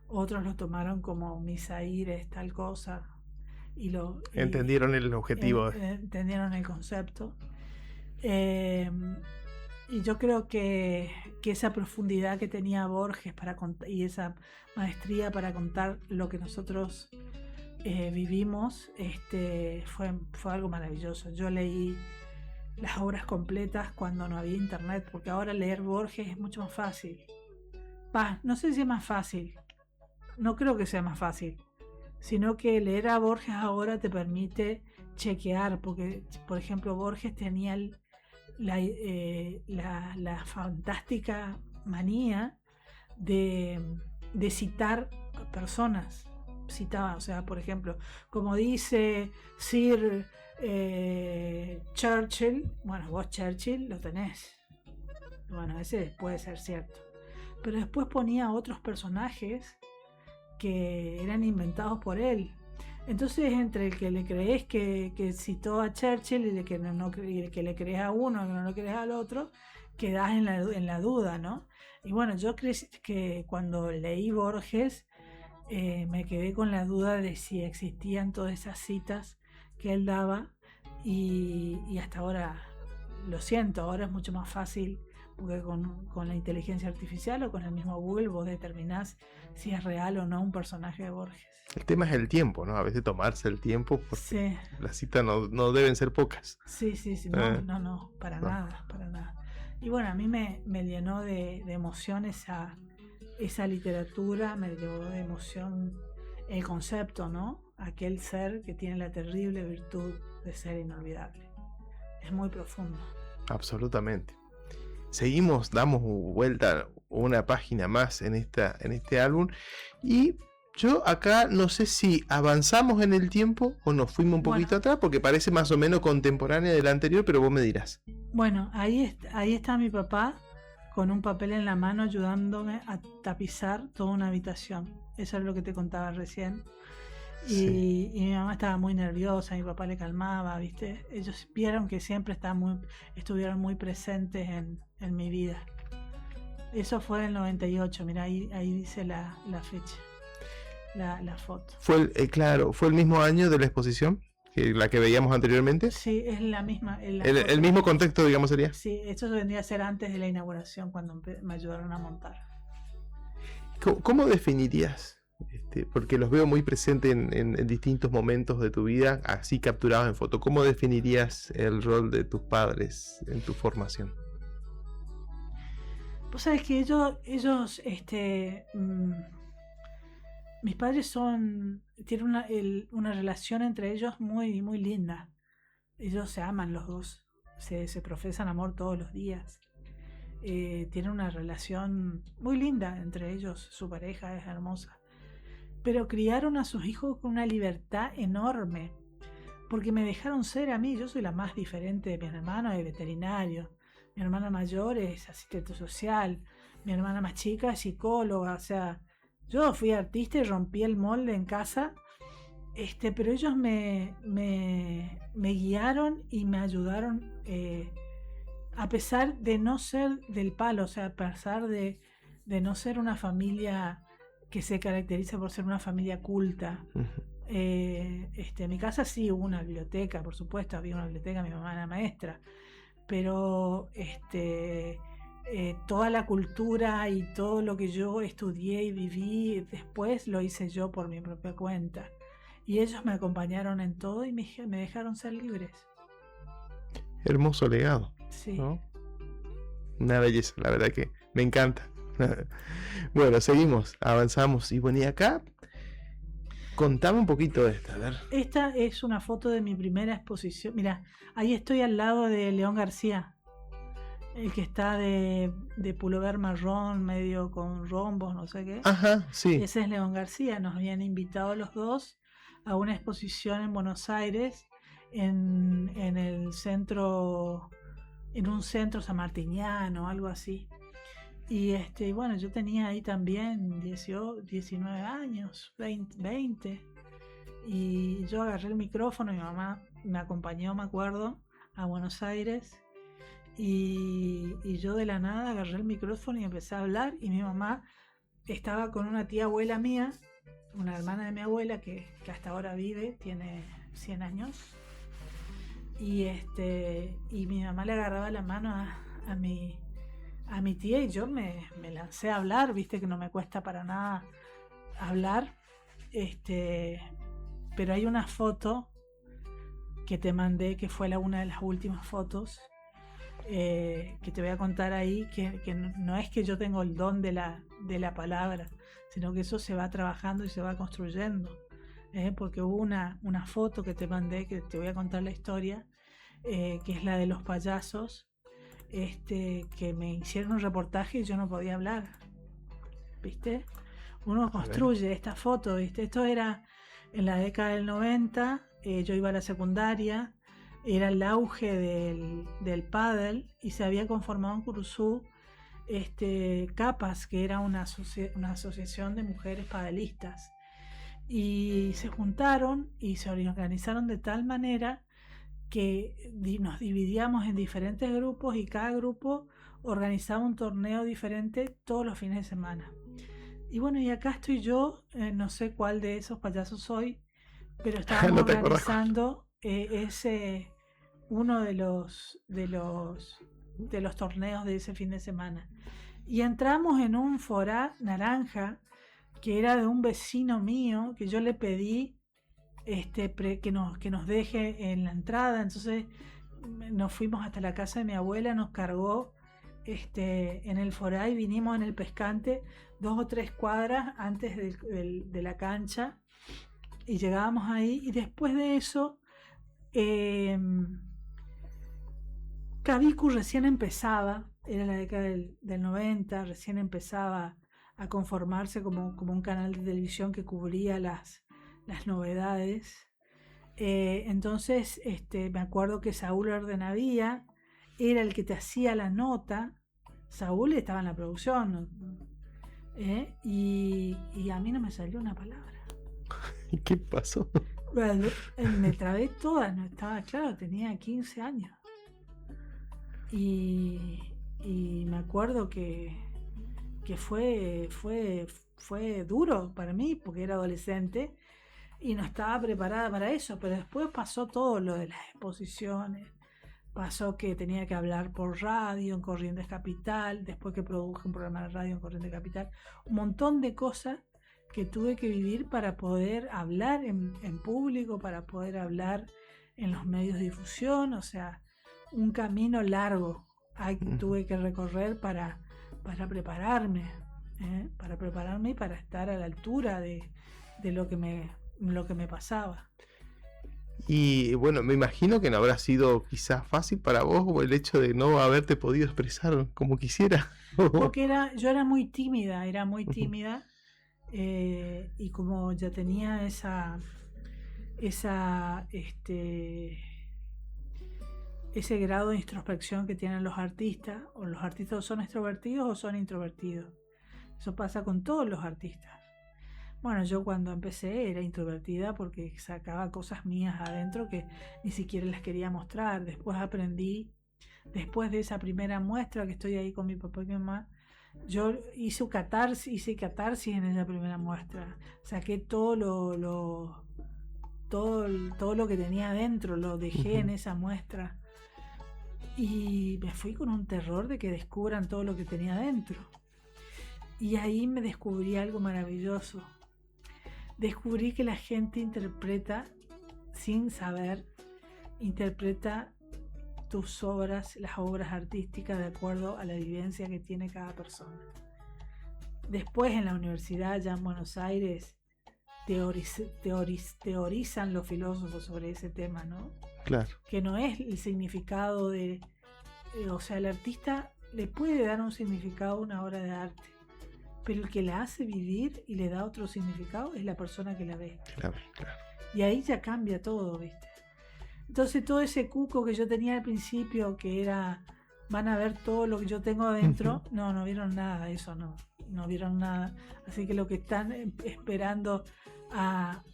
otros lo tomaron como mi Zahir es tal cosa. Entendieron el objetivo. Entendieron el concepto. Y yo creo que esa profundidad que tenía Borges y esa maestría para contar lo que nosotros vivimos, fue algo maravilloso. Yo leí las obras completas cuando no había internet, porque ahora leer Borges es mucho más fácil. No sé si es más fácil, no creo que sea más fácil, sino que leer a Borges ahora te permite chequear, porque por ejemplo Borges tenía la fantástica manía de citar personas. Citaba, o sea, por ejemplo, como dice Sir Churchill, bueno, vos Churchill lo tenés. Bueno, ese puede ser cierto. Pero después ponía otros personajes que eran inventados por él. Entonces, entre el que le crees que citó a Churchill y el que le crees a uno y que no le crees al otro, quedás en la duda, ¿no? Y bueno, yo creo que cuando leí Borges me quedé con la duda de si existían todas esas citas que él daba y hasta ahora, lo siento, ahora es mucho más fácil porque con la inteligencia artificial o con el mismo Google vos determinás si es real o no un personaje de Borges. El tema es el tiempo, ¿no? A veces tomarse el tiempo porque sí. Las citas no deben ser pocas. Sí, no, para nada. Y bueno, a mí me llenó de emoción esa literatura, me llenó de emoción el concepto, ¿no? Aquel ser que tiene la terrible virtud de ser inolvidable. Es muy profundo. Absolutamente. Seguimos, damos vuelta una página más en este álbum y Yo acá no sé si avanzamos en el tiempo o nos fuimos un poquito atrás, porque parece más o menos contemporánea de la anterior, pero vos me dirás. Bueno, ahí está mi papá con un papel en la mano ayudándome a tapizar toda una habitación. Eso es lo que te contaba recién. Sí. Y mi mamá estaba muy nerviosa, mi papá le calmaba, ¿viste? Ellos vieron que siempre estuvieron muy presentes en mi vida. Eso fue en el 98, mira, ahí dice la fecha, la foto. Claro, fue el mismo año de la exposición que la que veíamos anteriormente. Sí, es la misma. El mismo contexto, digamos, sería. Sí, esto vendría a ser antes de la inauguración, cuando me ayudaron a montar. ¿Cómo definirías? Porque los veo muy presentes en distintos momentos de tu vida, así capturados en foto. ¿Cómo definirías el rol de tus padres en tu formación? Vos sabés que ellos mis padres tienen una relación entre ellos muy, muy linda. Ellos se aman los dos, se profesan amor todos los días. Tienen una relación muy linda entre ellos, su pareja es hermosa. Pero criaron a sus hijos con una libertad enorme, porque me dejaron ser a mí. Yo soy la más diferente de mis hermanos, es veterinario. Mi hermana mayor es asistente social, mi hermana más chica es psicóloga. O sea, yo fui artista y rompí el molde en casa, pero ellos me guiaron y me ayudaron, a pesar de no ser del palo, o sea, a pesar de no ser una familia que se caracteriza por ser una familia culta. En mi casa sí hubo una biblioteca, por supuesto, había una biblioteca, mi mamá era maestra, pero toda la cultura y todo lo que yo estudié y viví después lo hice yo por mi propia cuenta. Y ellos me acompañaron en todo y me dejaron ser libres. Hermoso legado. Sí. ¿No? Una belleza, la verdad que me encanta. Bueno, seguimos, avanzamos. Y bueno, y acá, contame un poquito de esta, a ver. Esta es una foto de mi primera exposición. Mira, ahí estoy al lado de León García, el que está de pullover marrón, medio con rombos, no sé qué. Ajá, sí. Ese es León García. Nos habían invitado los dos a una exposición en Buenos Aires, en el centro, en un centro sanmartiniano, algo así. Y bueno, yo tenía ahí también 19 años, 20. Y yo agarré el micrófono, mi mamá me acompañó, me acuerdo, a Buenos Aires. Y yo de la nada agarré el micrófono y empecé a hablar. Y mi mamá estaba con una tía abuela mía, una hermana de mi abuela que hasta ahora vive, tiene 100 años. Y mi mamá le agarraba la mano a mi tía y yo me lancé a hablar, viste que no me cuesta para nada hablar. Pero hay una foto que te mandé, que fue una de las últimas fotos, que te voy a contar ahí, que no es que yo tengo el don de la palabra, sino que eso se va trabajando y se va construyendo. Porque hubo una foto que te mandé, que te voy a contar la historia, que es la de los payasos, que me hicieron un reportaje y yo no podía hablar, ¿viste? Uno construye esta foto, ¿viste? Esto era en la década del 90, yo iba a la secundaria, era el auge del pádel y se había conformado en Curuzú CAPAS, que era una asociación de mujeres padelistas, y se juntaron y se organizaron de tal manera que nos dividíamos en diferentes grupos y cada grupo organizaba un torneo diferente todos los fines de semana. Y bueno, y acá estoy yo, no sé cuál de esos payasos soy, pero estábamos organizando uno de los torneos de ese fin de semana. Y entramos en un forá naranja que era de un vecino mío, que yo le pedí que nos deje en la entrada. Entonces nos fuimos hasta la casa de mi abuela, nos cargó en el forá y vinimos en el pescante 2 o 3 cuadras antes de la cancha y llegábamos ahí. Y después de eso Cabicu recién empezaba, era la década del 90, recién empezaba a conformarse como un canal de televisión que cubría las novedades. Entonces me acuerdo que Saúl Ordenavía era el que te hacía la nota. Saúl estaba en la producción, ¿no? Y a mí no me salió una palabra. ¿Y qué pasó? Bueno, me trabé toda, no estaba claro, tenía 15 años. Y me acuerdo que fue duro para mí porque era adolescente y no estaba preparada para eso, pero después pasó todo lo de las exposiciones, pasó que tenía que hablar por radio en Corrientes Capital, después que produje un programa de radio en Corrientes Capital, un montón de cosas que tuve que vivir para poder hablar en público, para poder hablar en los medios de difusión, o sea, un camino largo tuve que recorrer para prepararme, y para estar a la altura de lo que me pasaba. Y bueno, me imagino que no habrá sido quizás fácil para vos el hecho de no haberte podido expresar como quisiera. Porque yo era muy tímida, y como ya tenía ese grado de introspección que tienen los artistas, o los artistas son extrovertidos o son introvertidos. Eso pasa con todos los artistas. Bueno, yo cuando empecé era introvertida porque sacaba cosas mías adentro que ni siquiera las quería mostrar. Después aprendí, después de esa primera muestra que estoy ahí con mi papá y mi mamá, yo hice catarsis en esa primera muestra. Saqué todo lo que tenía adentro, lo dejé en esa muestra. Y me fui con un terror de que descubran todo lo que tenía adentro. Y ahí me descubrí algo maravilloso. Descubrí que la gente interpreta, sin saber, interpreta tus obras, las obras artísticas, de acuerdo a la vivencia que tiene cada persona. Después en la universidad, ya en Buenos Aires, teorizan los filósofos sobre ese tema, ¿no? Claro. Que no es el significado de... o sea, el artista le puede dar un significado a una obra de arte, pero el que la hace vivir y le da otro significado es la persona que la ve. Claro. Y ahí ya cambia todo, ¿viste? Entonces todo ese cuco que yo tenía al principio, que era, van a ver todo lo que yo tengo adentro, no vieron nada, eso no vieron nada. Así que lo que están esperando,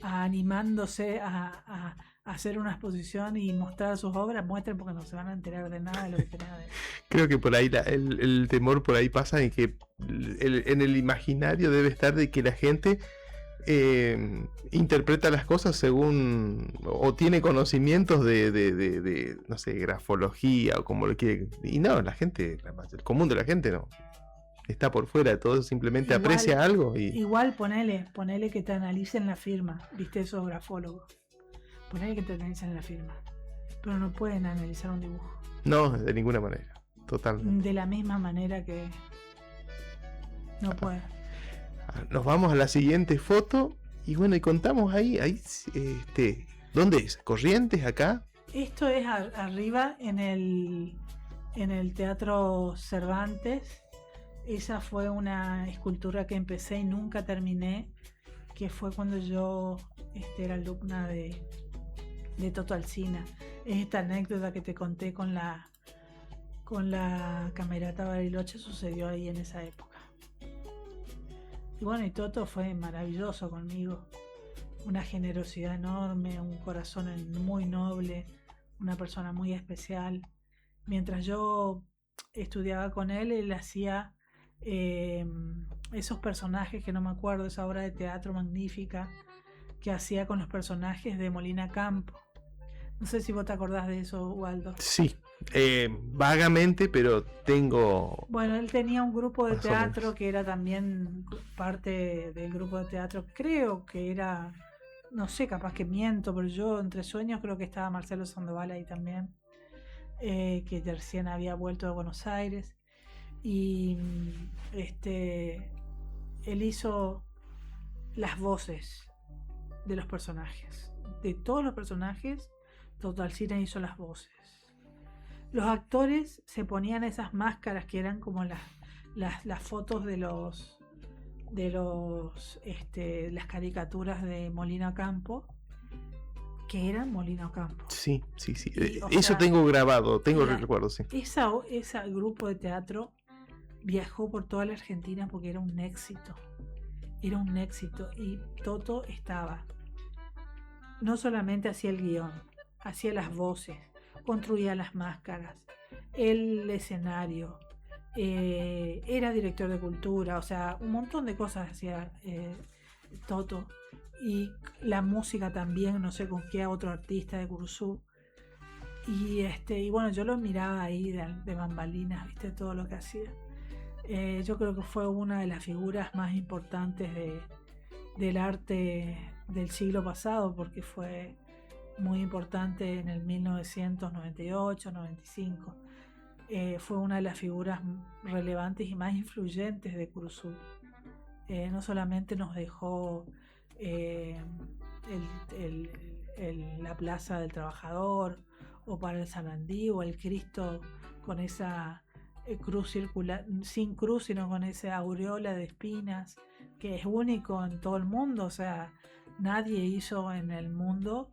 animándose a hacer una exposición y mostrar sus obras, muestren, porque no se van a enterar de nada de lo que tienen adentro. Creo que por ahí el temor por ahí pasa en que en el imaginario debe estar de que la gente interpreta las cosas según o tiene conocimientos de no sé, grafología o como lo quiere. Y no, la gente, el común de la gente no está por fuera de todo, simplemente igual, aprecia algo. Igual ponele que te analicen la firma, viste, esos grafólogos. Ponele que te analicen la firma, pero no pueden analizar un dibujo. No, de ninguna manera, totalmente. De la misma manera que no pueden. Nos vamos a la siguiente foto y bueno, y contamos ahí ¿dónde es? ¿Corrientes acá? Esto es arriba en el Teatro Cervantes. Esa fue una escultura que empecé y nunca terminé, que fue cuando yo era alumna de Toto Alsina. Es esta anécdota que te conté con la Camerata Bariloche, sucedió ahí en esa época. Y bueno, y Toto fue maravilloso conmigo, una generosidad enorme, un corazón muy noble, una persona muy especial. Mientras yo estudiaba con él hacía esos personajes que no me acuerdo, esa obra de teatro magnífica que hacía con los personajes de Molina Campo. No sé si vos te acordás de eso, Waldo. Sí, vagamente, pero tengo... Bueno, él tenía un grupo de teatro que era también parte del grupo de teatro. Creo que era, no sé, capaz que miento, pero yo entre sueños creo que estaba Marcelo Sandoval ahí también, que recién había vuelto de Buenos Aires. Y él hizo las voces de los personajes. De todos los personajes, Toto Alsina hizo las voces. Los actores se ponían esas máscaras que eran como las fotos de los de las caricaturas de Molino Campo, que eran Molino Campo. Sí, sí, sí. Y, o Eso sea, tengo grabado, tengo la- recuerdo, sí. Ese grupo de teatro viajó por toda la Argentina porque era un éxito. Era un éxito. Y Toto estaba. No solamente hacía el guión, hacía las voces, construía las máscaras, el escenario, era director de cultura, o sea, un montón de cosas hacía Toto. Y la música también, no sé con qué otro artista de Curuzú. Y bueno, yo lo miraba ahí de bambalinas, viste, todo lo que hacía. Yo creo que fue una de las figuras más importantes del arte del siglo pasado, porque fue muy importante en el 1998-95. Fue una de las figuras relevantes y más influyentes de Curuzú. No solamente nos dejó la Plaza del Trabajador, o para el Sarandí, o el Cristo con esa cruz circular, sin cruz, sino con esa aureola de espinas, que es único en todo el mundo. O sea, nadie hizo en el mundo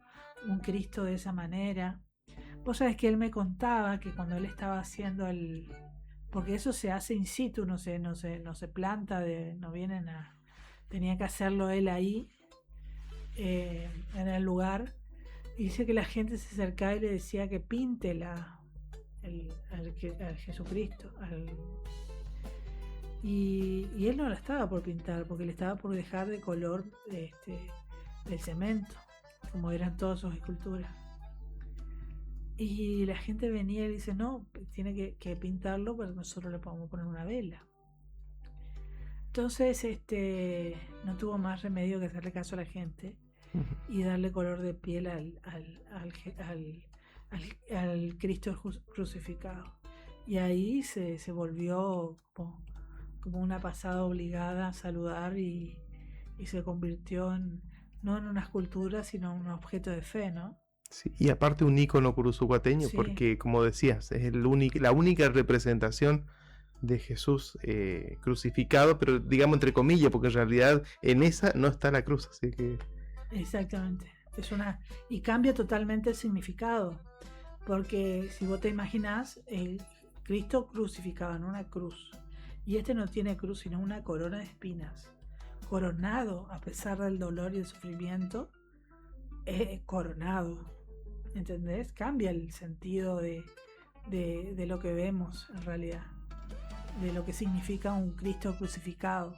un Cristo de esa manera. Vos sabés que él me contaba que cuando él estaba haciendo porque eso se hace in situ, no se planta, no vienen a... Tenía que hacerlo él ahí, en el lugar. Y dice que la gente se acercaba y le decía que pinte al Jesucristo. Y él no la estaba por pintar, porque le estaba por dejar de color del cemento, como eran todas sus esculturas. Y la gente venía y le dice, no, tiene que pintarlo, pero nosotros le podemos poner una vela. Entonces no tuvo más remedio que hacerle caso a la gente y darle color de piel al Cristo crucificado. Y ahí se volvió como una pasada obligada a saludar, y se convirtió no en una escultura, sino en un objeto de fe, ¿no? Sí, y aparte un ícono curuzucuateño, Sí. porque como decías, es la única representación de Jesús crucificado, pero digamos entre comillas, porque en realidad en esa no está la cruz, así que... Exactamente. Y cambia totalmente el significado, porque si vos te imaginás, el Cristo crucificado en una cruz, y no tiene cruz, sino una corona de espinas, coronado a pesar del dolor y el sufrimiento, coronado, ¿entendés? Cambia el sentido de lo que vemos en realidad, de lo que significa un Cristo crucificado.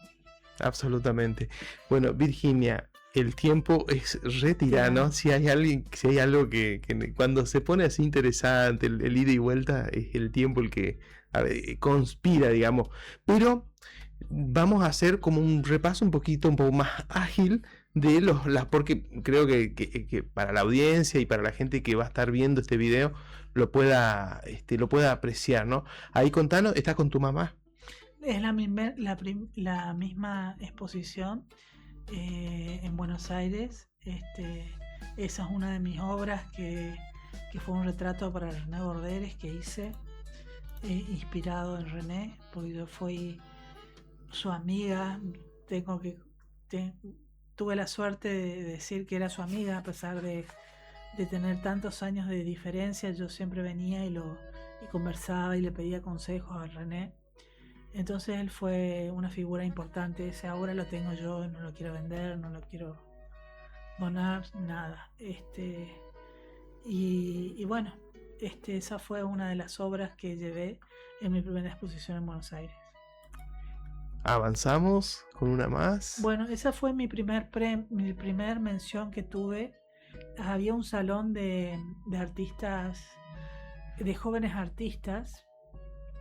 Absolutamente. Bueno, Virginia, el tiempo es re tirano. Si hay algo que cuando se pone así interesante, el ida y vuelta, es el tiempo el que conspira, digamos. Pero vamos a hacer como un repaso un poco más ágil de porque creo que para la audiencia y para la gente que va a estar viendo este video lo pueda apreciar, ¿no? Ahí contanos, ¿estás con tu mamá? Es la misma exposición en Buenos Aires. Esa es una de mis obras que fue un retrato para René Borderes que hice, inspirado en René, porque yo fui su amiga. Tuve la suerte de decir que era su amiga, a pesar de tener tantos años de diferencia. Yo siempre venía y conversaba y le pedía consejos a René. Entonces él fue una figura importante. Esa obra la tengo yo, no lo quiero vender, no lo quiero donar, nada. Y bueno, esa fue una de las obras que llevé en mi primera exposición en Buenos Aires. Avanzamos con una más. Bueno, esa fue mi primer mención que tuve. Había un salón de artistas, de jóvenes artistas,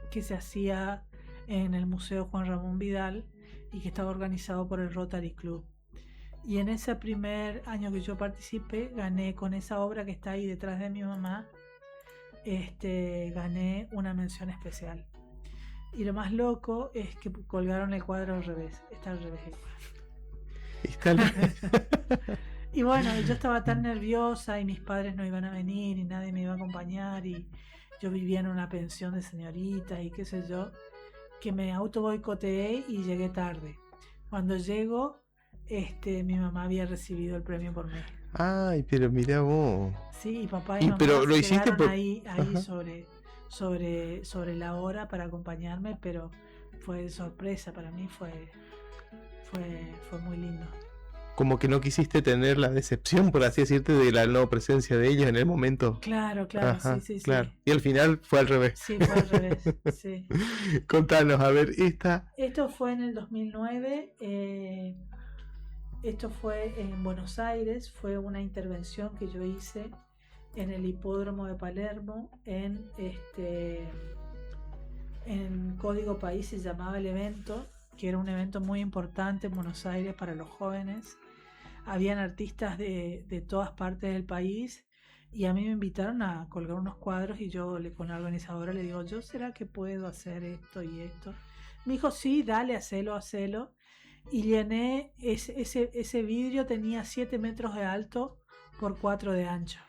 que se hacía en el Museo Juan Ramón Vidal y que estaba organizado por el Rotary Club. Y en ese primer año que yo participé, gané con esa obra que está ahí detrás de mi mamá, gané una mención especial. Y lo más loco es que colgaron el cuadro al revés. Está al revés el cuadro. Y bueno, yo estaba tan nerviosa y mis padres no iban a venir y nadie me iba a acompañar, y yo vivía en una pensión de señoritas y qué sé yo, que me auto boicoteé y llegué tarde. Cuando llego, mi mamá había recibido el premio por mí. Ay, pero mirá vos. Sí, y papá y Y mamá pero lo se hiciste quedaron por... ahí Ajá. sobre la hora para acompañarme, pero fue sorpresa para mí, fue muy lindo. Como que no quisiste tener la decepción, por así decirte, de la no presencia de ellos en el momento. Claro, claro, sí, Ajá, sí, claro. sí. Y al final fue al revés. Sí, fue al revés, sí. Contanos, a ver, esta. Esto fue en el 2009, esto fue en Buenos Aires, fue una intervención que yo hice en el hipódromo de Palermo, en Código País se llamaba el evento, que era un evento muy importante en Buenos Aires para los jóvenes. Habían artistas de todas partes del país y a mí me invitaron a colgar unos cuadros y yo con la organizadora le digo, ¿yo será que puedo hacer esto y esto? Me dijo, sí, dale, hacelo. Y llené, ese vidrio tenía 7 metros de alto por 4 de ancho.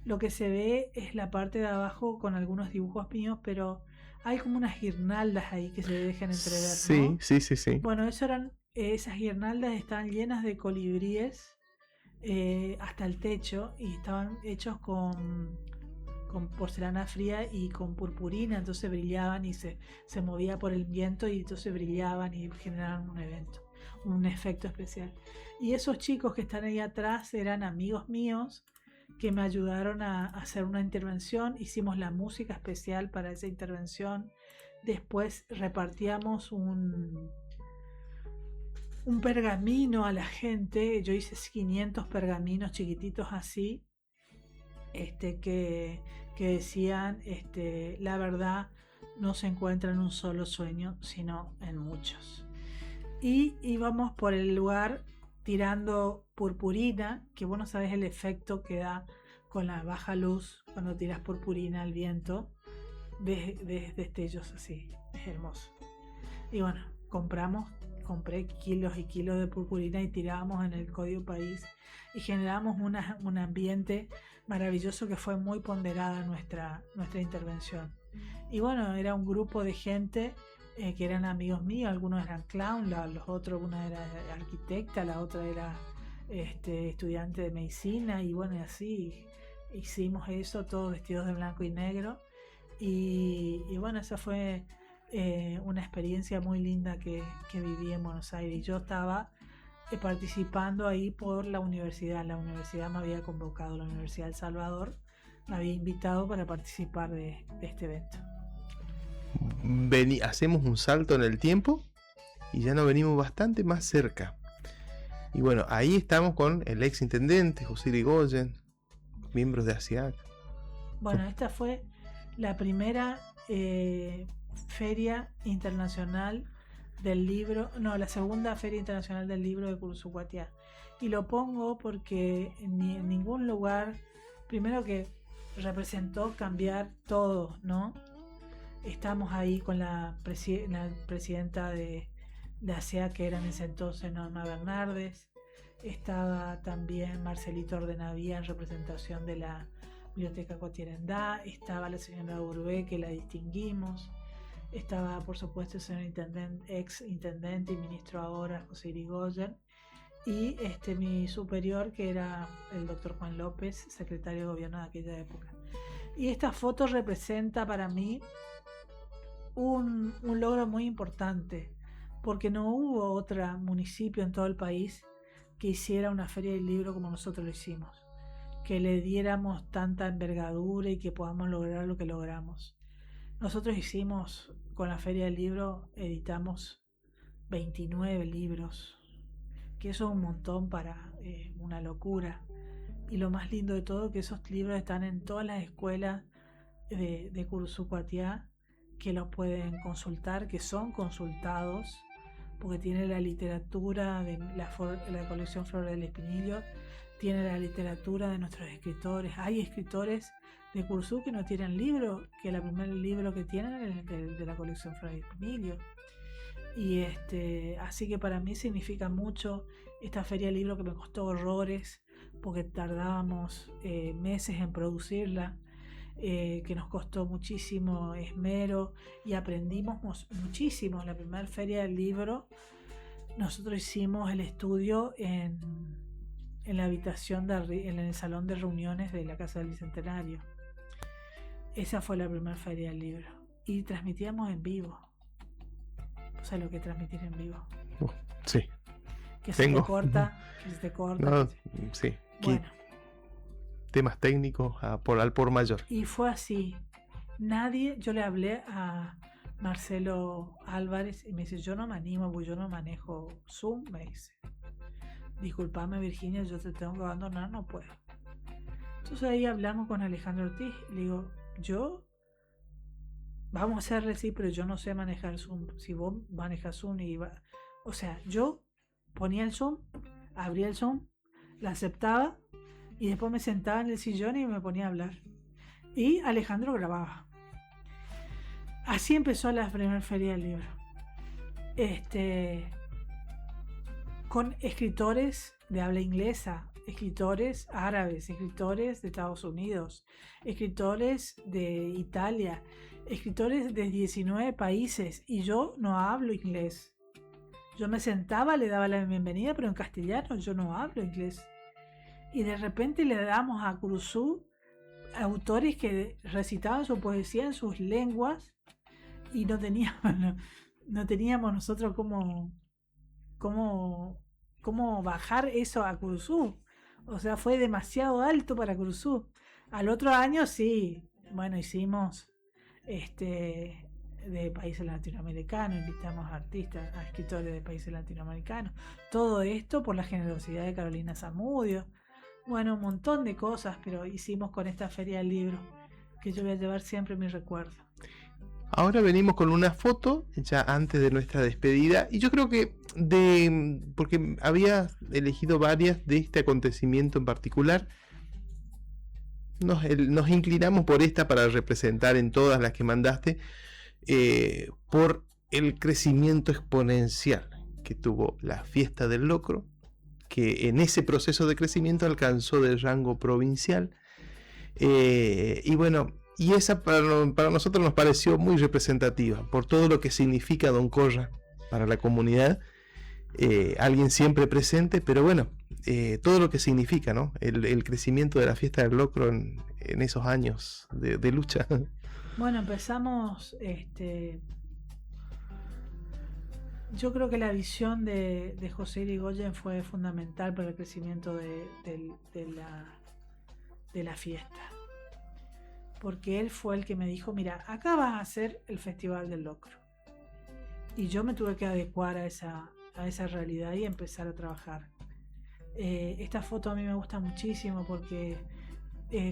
Lo que se ve es la parte de abajo con algunos dibujos míos, pero hay como unas guirnaldas ahí que se dejan entrever, Sí, ¿no? sí, sí, sí. Bueno, esas guirnaldas estaban llenas de colibríes hasta el techo y estaban hechos con porcelana fría y con purpurina, entonces brillaban y se movía por el viento y entonces brillaban y generaban un evento, un efecto especial. Y esos chicos que están ahí atrás eran amigos míos que me ayudaron a hacer una intervención, hicimos la música especial para esa intervención, después repartíamos un pergamino a la gente, yo hice 500 pergaminos chiquititos así, que decían, la verdad no se encuentra en un solo sueño, sino en muchos. Y íbamos por el lugar tirando purpurina, que vos no sabés el efecto que da con la baja luz cuando tiras purpurina al viento, ves destellos así, es hermoso. Y bueno, compré kilos y kilos de purpurina y tirábamos en el Código País y generamos un ambiente maravilloso que fue muy ponderada nuestra intervención. Y bueno, era un grupo de gente que eran amigos míos, algunos eran clown, los otros, una era arquitecta, la otra era estudiante de medicina y bueno, y así hicimos eso, todos vestidos de blanco y negro. Y bueno, esa fue una experiencia muy linda que viví en Buenos Aires. Y yo estaba participando ahí por la universidad me había convocado, la Universidad del Salvador me había invitado para participar de este evento. Hacemos un salto en el tiempo y ya nos venimos bastante más cerca. Y bueno, ahí estamos con el ex intendente José Irigoyen, miembros de ASIAC. Bueno, esta fue la primera feria internacional del libro, no, la segunda feria internacional del libro de Cursucuatiá. Y lo pongo porque en ningún lugar, primero que representó cambiar todo, ¿no? Estamos ahí con la presidenta de ASEA, que era en ese entonces Norma Bernardes. Estaba también Marcelito Ordenavía en representación de la Biblioteca Cuatirendá. Estaba la señora Urbé, que la distinguimos. Estaba, por supuesto, el señor ex intendente y ministro ahora, José Irigoyen. Y mi superior, que era el doctor Juan López, secretario de gobierno de aquella época. Y esta foto representa para mí un logro muy importante, porque no hubo otro municipio en todo el país que hiciera una feria del libro como nosotros lo hicimos, que le diéramos tanta envergadura y que podamos lograr lo que logramos. Nosotros hicimos, con la feria del libro, editamos 29 libros, que eso es un montón para una locura. Y lo más lindo de todo, que esos libros están en todas las escuelas de Cursucuatiá, que los pueden consultar, que son consultados, porque tiene la literatura de la colección Flora del Espinillo, tiene la literatura de nuestros escritores. Hay escritores de Cursú que no tienen libro, que el primer libro que tienen es de la colección Flora del Espinillo. Y así que para mí significa mucho esta feria del libro, que me costó horrores, porque tardábamos meses en producirla. Que nos costó muchísimo esmero y aprendimos muchísimo. La primera feria del libro nosotros hicimos el estudio en la habitación, en el salón de reuniones de la Casa del Bicentenario. Esa fue la primera feria del libro. Y transmitíamos en vivo. O sea, lo que es transmitir en vivo. Sí. Que se te corta, que se te corta. No, sí. Bueno. Temas técnicos al por mayor. Y fue así. Yo le hablé a Marcelo Álvarez y me dice, yo no me animo porque yo no manejo Zoom, me dice. Disculpame, Virginia, yo te tengo que abandonar, no puedo. Entonces ahí hablamos con Alejandro Ortiz y le digo, vamos a hacerle sí, pero yo no sé manejar Zoom. Si vos manejas Zoom o sea, yo ponía el Zoom, abría el Zoom, la aceptaba y después me sentaba en el sillón y me ponía a hablar. Y Alejandro grababa. Así empezó la primera feria del libro. Con escritores de habla inglesa, escritores árabes, escritores de Estados Unidos, escritores de Italia, escritores de 19 países, y yo no hablo inglés. Yo me sentaba, le daba la bienvenida, pero en castellano, yo no hablo inglés. Y de repente le damos a Curuzú autores que recitaban su poesía en sus lenguas y no teníamos nosotros cómo bajar eso a Curuzú. O sea, fue demasiado alto para Curuzú. Al otro año sí, bueno, hicimos de países latinoamericanos, invitamos a artistas, a escritores de países latinoamericanos. Todo esto por la generosidad de Carolina Zamudio. Bueno, un montón de cosas, pero hicimos con esta feria del libro, que yo voy a llevar siempre en mi recuerdo. Ahora venimos con una foto, ya antes de nuestra despedida, y yo creo que porque había elegido varias de este acontecimiento en particular, nos inclinamos por esta para representar en todas las que mandaste, por el crecimiento exponencial que tuvo la Fiesta del Locro, que en ese proceso de crecimiento alcanzó del rango provincial, y bueno, y esa para nosotros nos pareció muy representativa por todo lo que significa Don Corra para la comunidad, alguien siempre presente, pero bueno, todo lo que significa, ¿no? El crecimiento de la Fiesta del Locro en esos años de lucha. Bueno, empezamos, yo creo que la visión de José Irigoyen fue fundamental para el crecimiento de la fiesta. Porque él fue el que me dijo, mira, acá vas a hacer el Festival del Locro. Y yo me tuve que adecuar a esa realidad y empezar a trabajar. Esta foto a mí me gusta muchísimo porque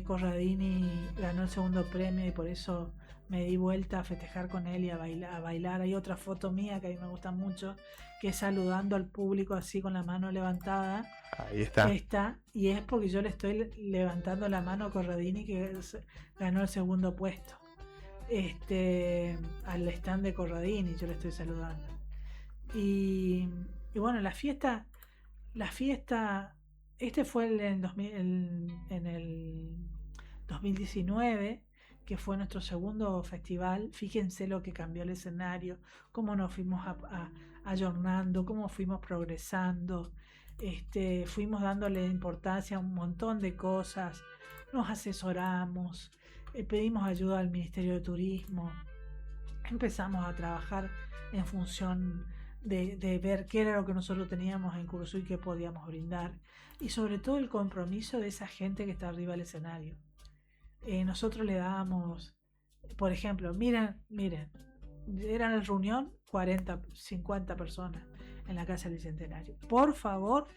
Corradini ganó el segundo premio y por eso me di vuelta a festejar con él y a bailar. Hay otra foto mía que a mí me gusta mucho, que es saludando al público así con la mano levantada. Ahí está. Y es porque yo le estoy levantando la mano a Corradini, que ganó el segundo puesto. Al stand de Corradini yo le estoy saludando. Y bueno, la fiesta, fue en el 2019, que fue nuestro segundo festival. Fíjense lo que cambió el escenario, cómo nos fuimos ayornando, cómo fuimos progresando, fuimos dándole importancia a un montón de cosas, nos asesoramos, pedimos ayuda al Ministerio de Turismo, empezamos a trabajar en función de ver qué era lo que nosotros teníamos en Curuzú y qué podíamos brindar, y sobre todo el compromiso de esa gente que está arriba del escenario. Nosotros le dábamos, por ejemplo, miren, era la reunión 40, 50 personas en la Casa del Bicentenario. Por favor,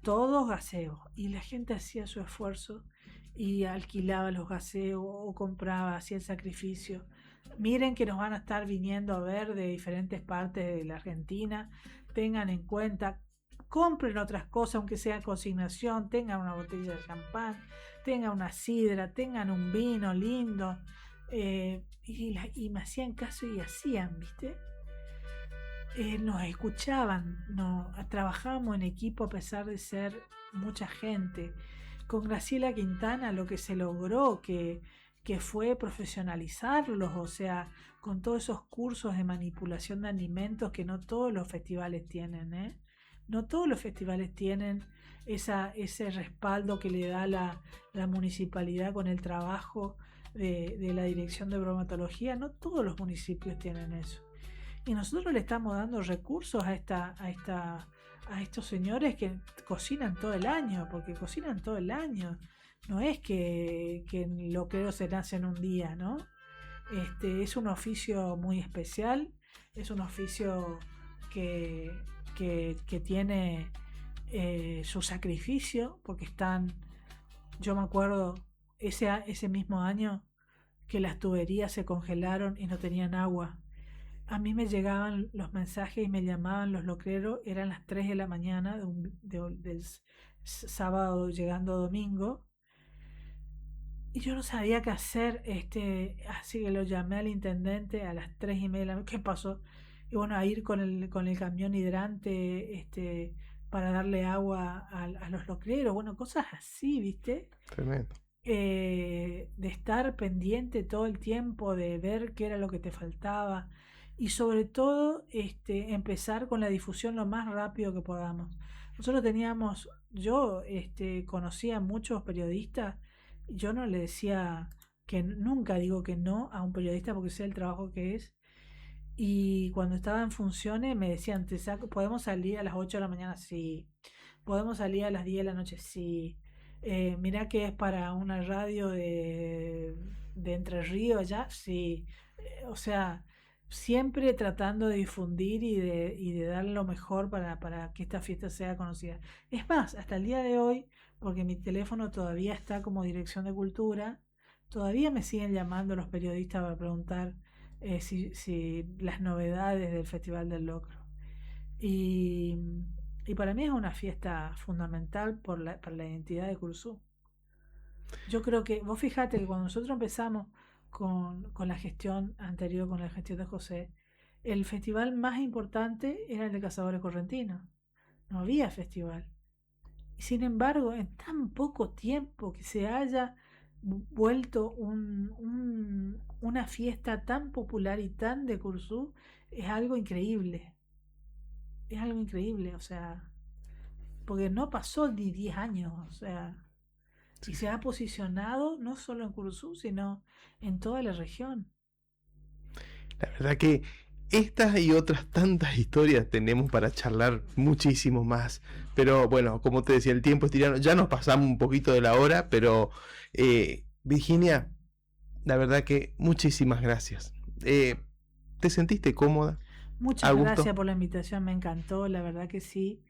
todos gaseos. Y la gente hacía su esfuerzo y alquilaba los gaseos o compraba, hacía el sacrificio. Miren que nos van a estar viniendo a ver de diferentes partes de la Argentina. Tengan en cuenta, compren otras cosas, aunque sea consignación, tengan una botella de champán, tengan una sidra, tengan un vino lindo. Y me hacían caso y hacían, ¿viste? Nos escuchaban, trabajábamos en equipo a pesar de ser mucha gente. Con Graciela Quintana lo que se logró, que que fue profesionalizarlos, o sea, con todos esos cursos de manipulación de alimentos que no todos los festivales tienen, ¿eh? No todos los festivales tienen ese respaldo que le da la municipalidad con el trabajo de la dirección de bromatología. No todos los municipios tienen eso. Y nosotros le estamos dando recursos a estos señores que cocinan todo el año, porque cocinan todo el año. No es que lo creo se nace en un día, ¿no? Es un oficio muy especial, es un oficio que tiene su sacrificio, porque yo me acuerdo ese mismo año que las tuberías se congelaron y no tenían agua. A mí me llegaban los mensajes y me llamaban los locreros, eran las 3 de la mañana del sábado llegando a domingo, y yo no sabía qué hacer, así que lo llamé al intendente a las 3:30 de la mañana. ¿Qué pasó? Y bueno, a ir con el camión hidrante para darle agua a los locreros, bueno, cosas así, ¿viste? Tremendo. De estar pendiente todo el tiempo, de ver qué era lo que te faltaba y sobre todo empezar con la difusión lo más rápido que podamos. Nosotros yo conocía a muchos periodistas, yo no le decía nunca digo que no a un periodista porque sé el trabajo que es, y cuando estaba en funciones me decían, ¿podemos salir a las 8 de la mañana? Sí. ¿Podemos salir a las 10 de la noche? Sí. Mirá que es para una radio de Entre Ríos allá, sí. O sea, siempre tratando de difundir y de dar lo mejor para que esta fiesta sea conocida. Es más, hasta el día de hoy, porque mi teléfono todavía está como Dirección de Cultura, todavía me siguen llamando los periodistas para preguntar si las novedades del Festival del Locro. Y para mí es una fiesta fundamental para la identidad de Curzú. Yo creo que, vos fijate que cuando nosotros empezamos con la gestión anterior, con la gestión de José, el festival más importante era el de Cazadores Correntinos. No había festival. Y sin embargo, en tan poco tiempo que se haya vuelto una fiesta tan popular y tan de Curzú, es algo increíble. Es algo increíble, o sea, porque no pasó ni 10 años, o sea, y se ha posicionado no solo en Curzú, sino en toda la región. La verdad que estas y otras tantas historias tenemos para charlar muchísimo más. Pero bueno, como te decía, el tiempo es tirano. Ya nos pasamos un poquito de la hora, pero Virginia, la verdad que muchísimas gracias. ¿Te sentiste cómoda? Muchas gracias por la invitación, me encantó, la verdad que sí.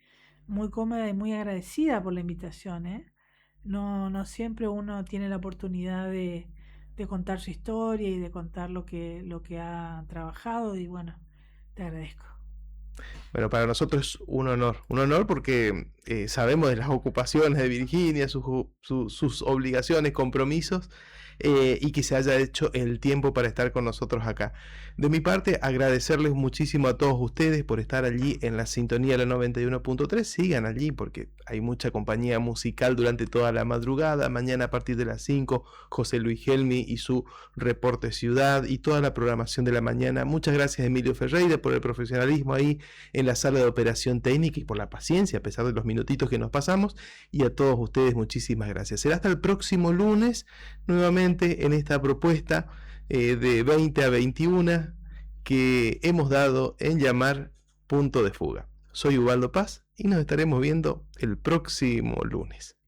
Muy cómoda y muy agradecida por la invitación, ¿eh? No siempre uno tiene la oportunidad de contar su historia y de contar lo que ha trabajado, y bueno, te agradezco. Bueno, para nosotros es un honor porque sabemos de las ocupaciones de Virginia, sus obligaciones, compromisos, y que se haya hecho el tiempo para estar con nosotros acá. De mi parte, agradecerles muchísimo a todos ustedes por estar allí en la sintonía de la 91.3. Sigan allí porque hay mucha compañía musical durante toda la madrugada. Mañana a partir de las 5, José Luis Gelmi y su Reporte Ciudad y toda la programación de la mañana. Muchas gracias, Emilio Ferreira, por el profesionalismo ahí en la sala de operación técnica y por la paciencia a pesar de los minutitos que nos pasamos. Y a todos ustedes muchísimas gracias. Será hasta el próximo lunes nuevamente en esta propuesta de 20 a 21 que hemos dado en llamar Punto de Fuga. Soy Ubaldo Paz y nos estaremos viendo el próximo lunes.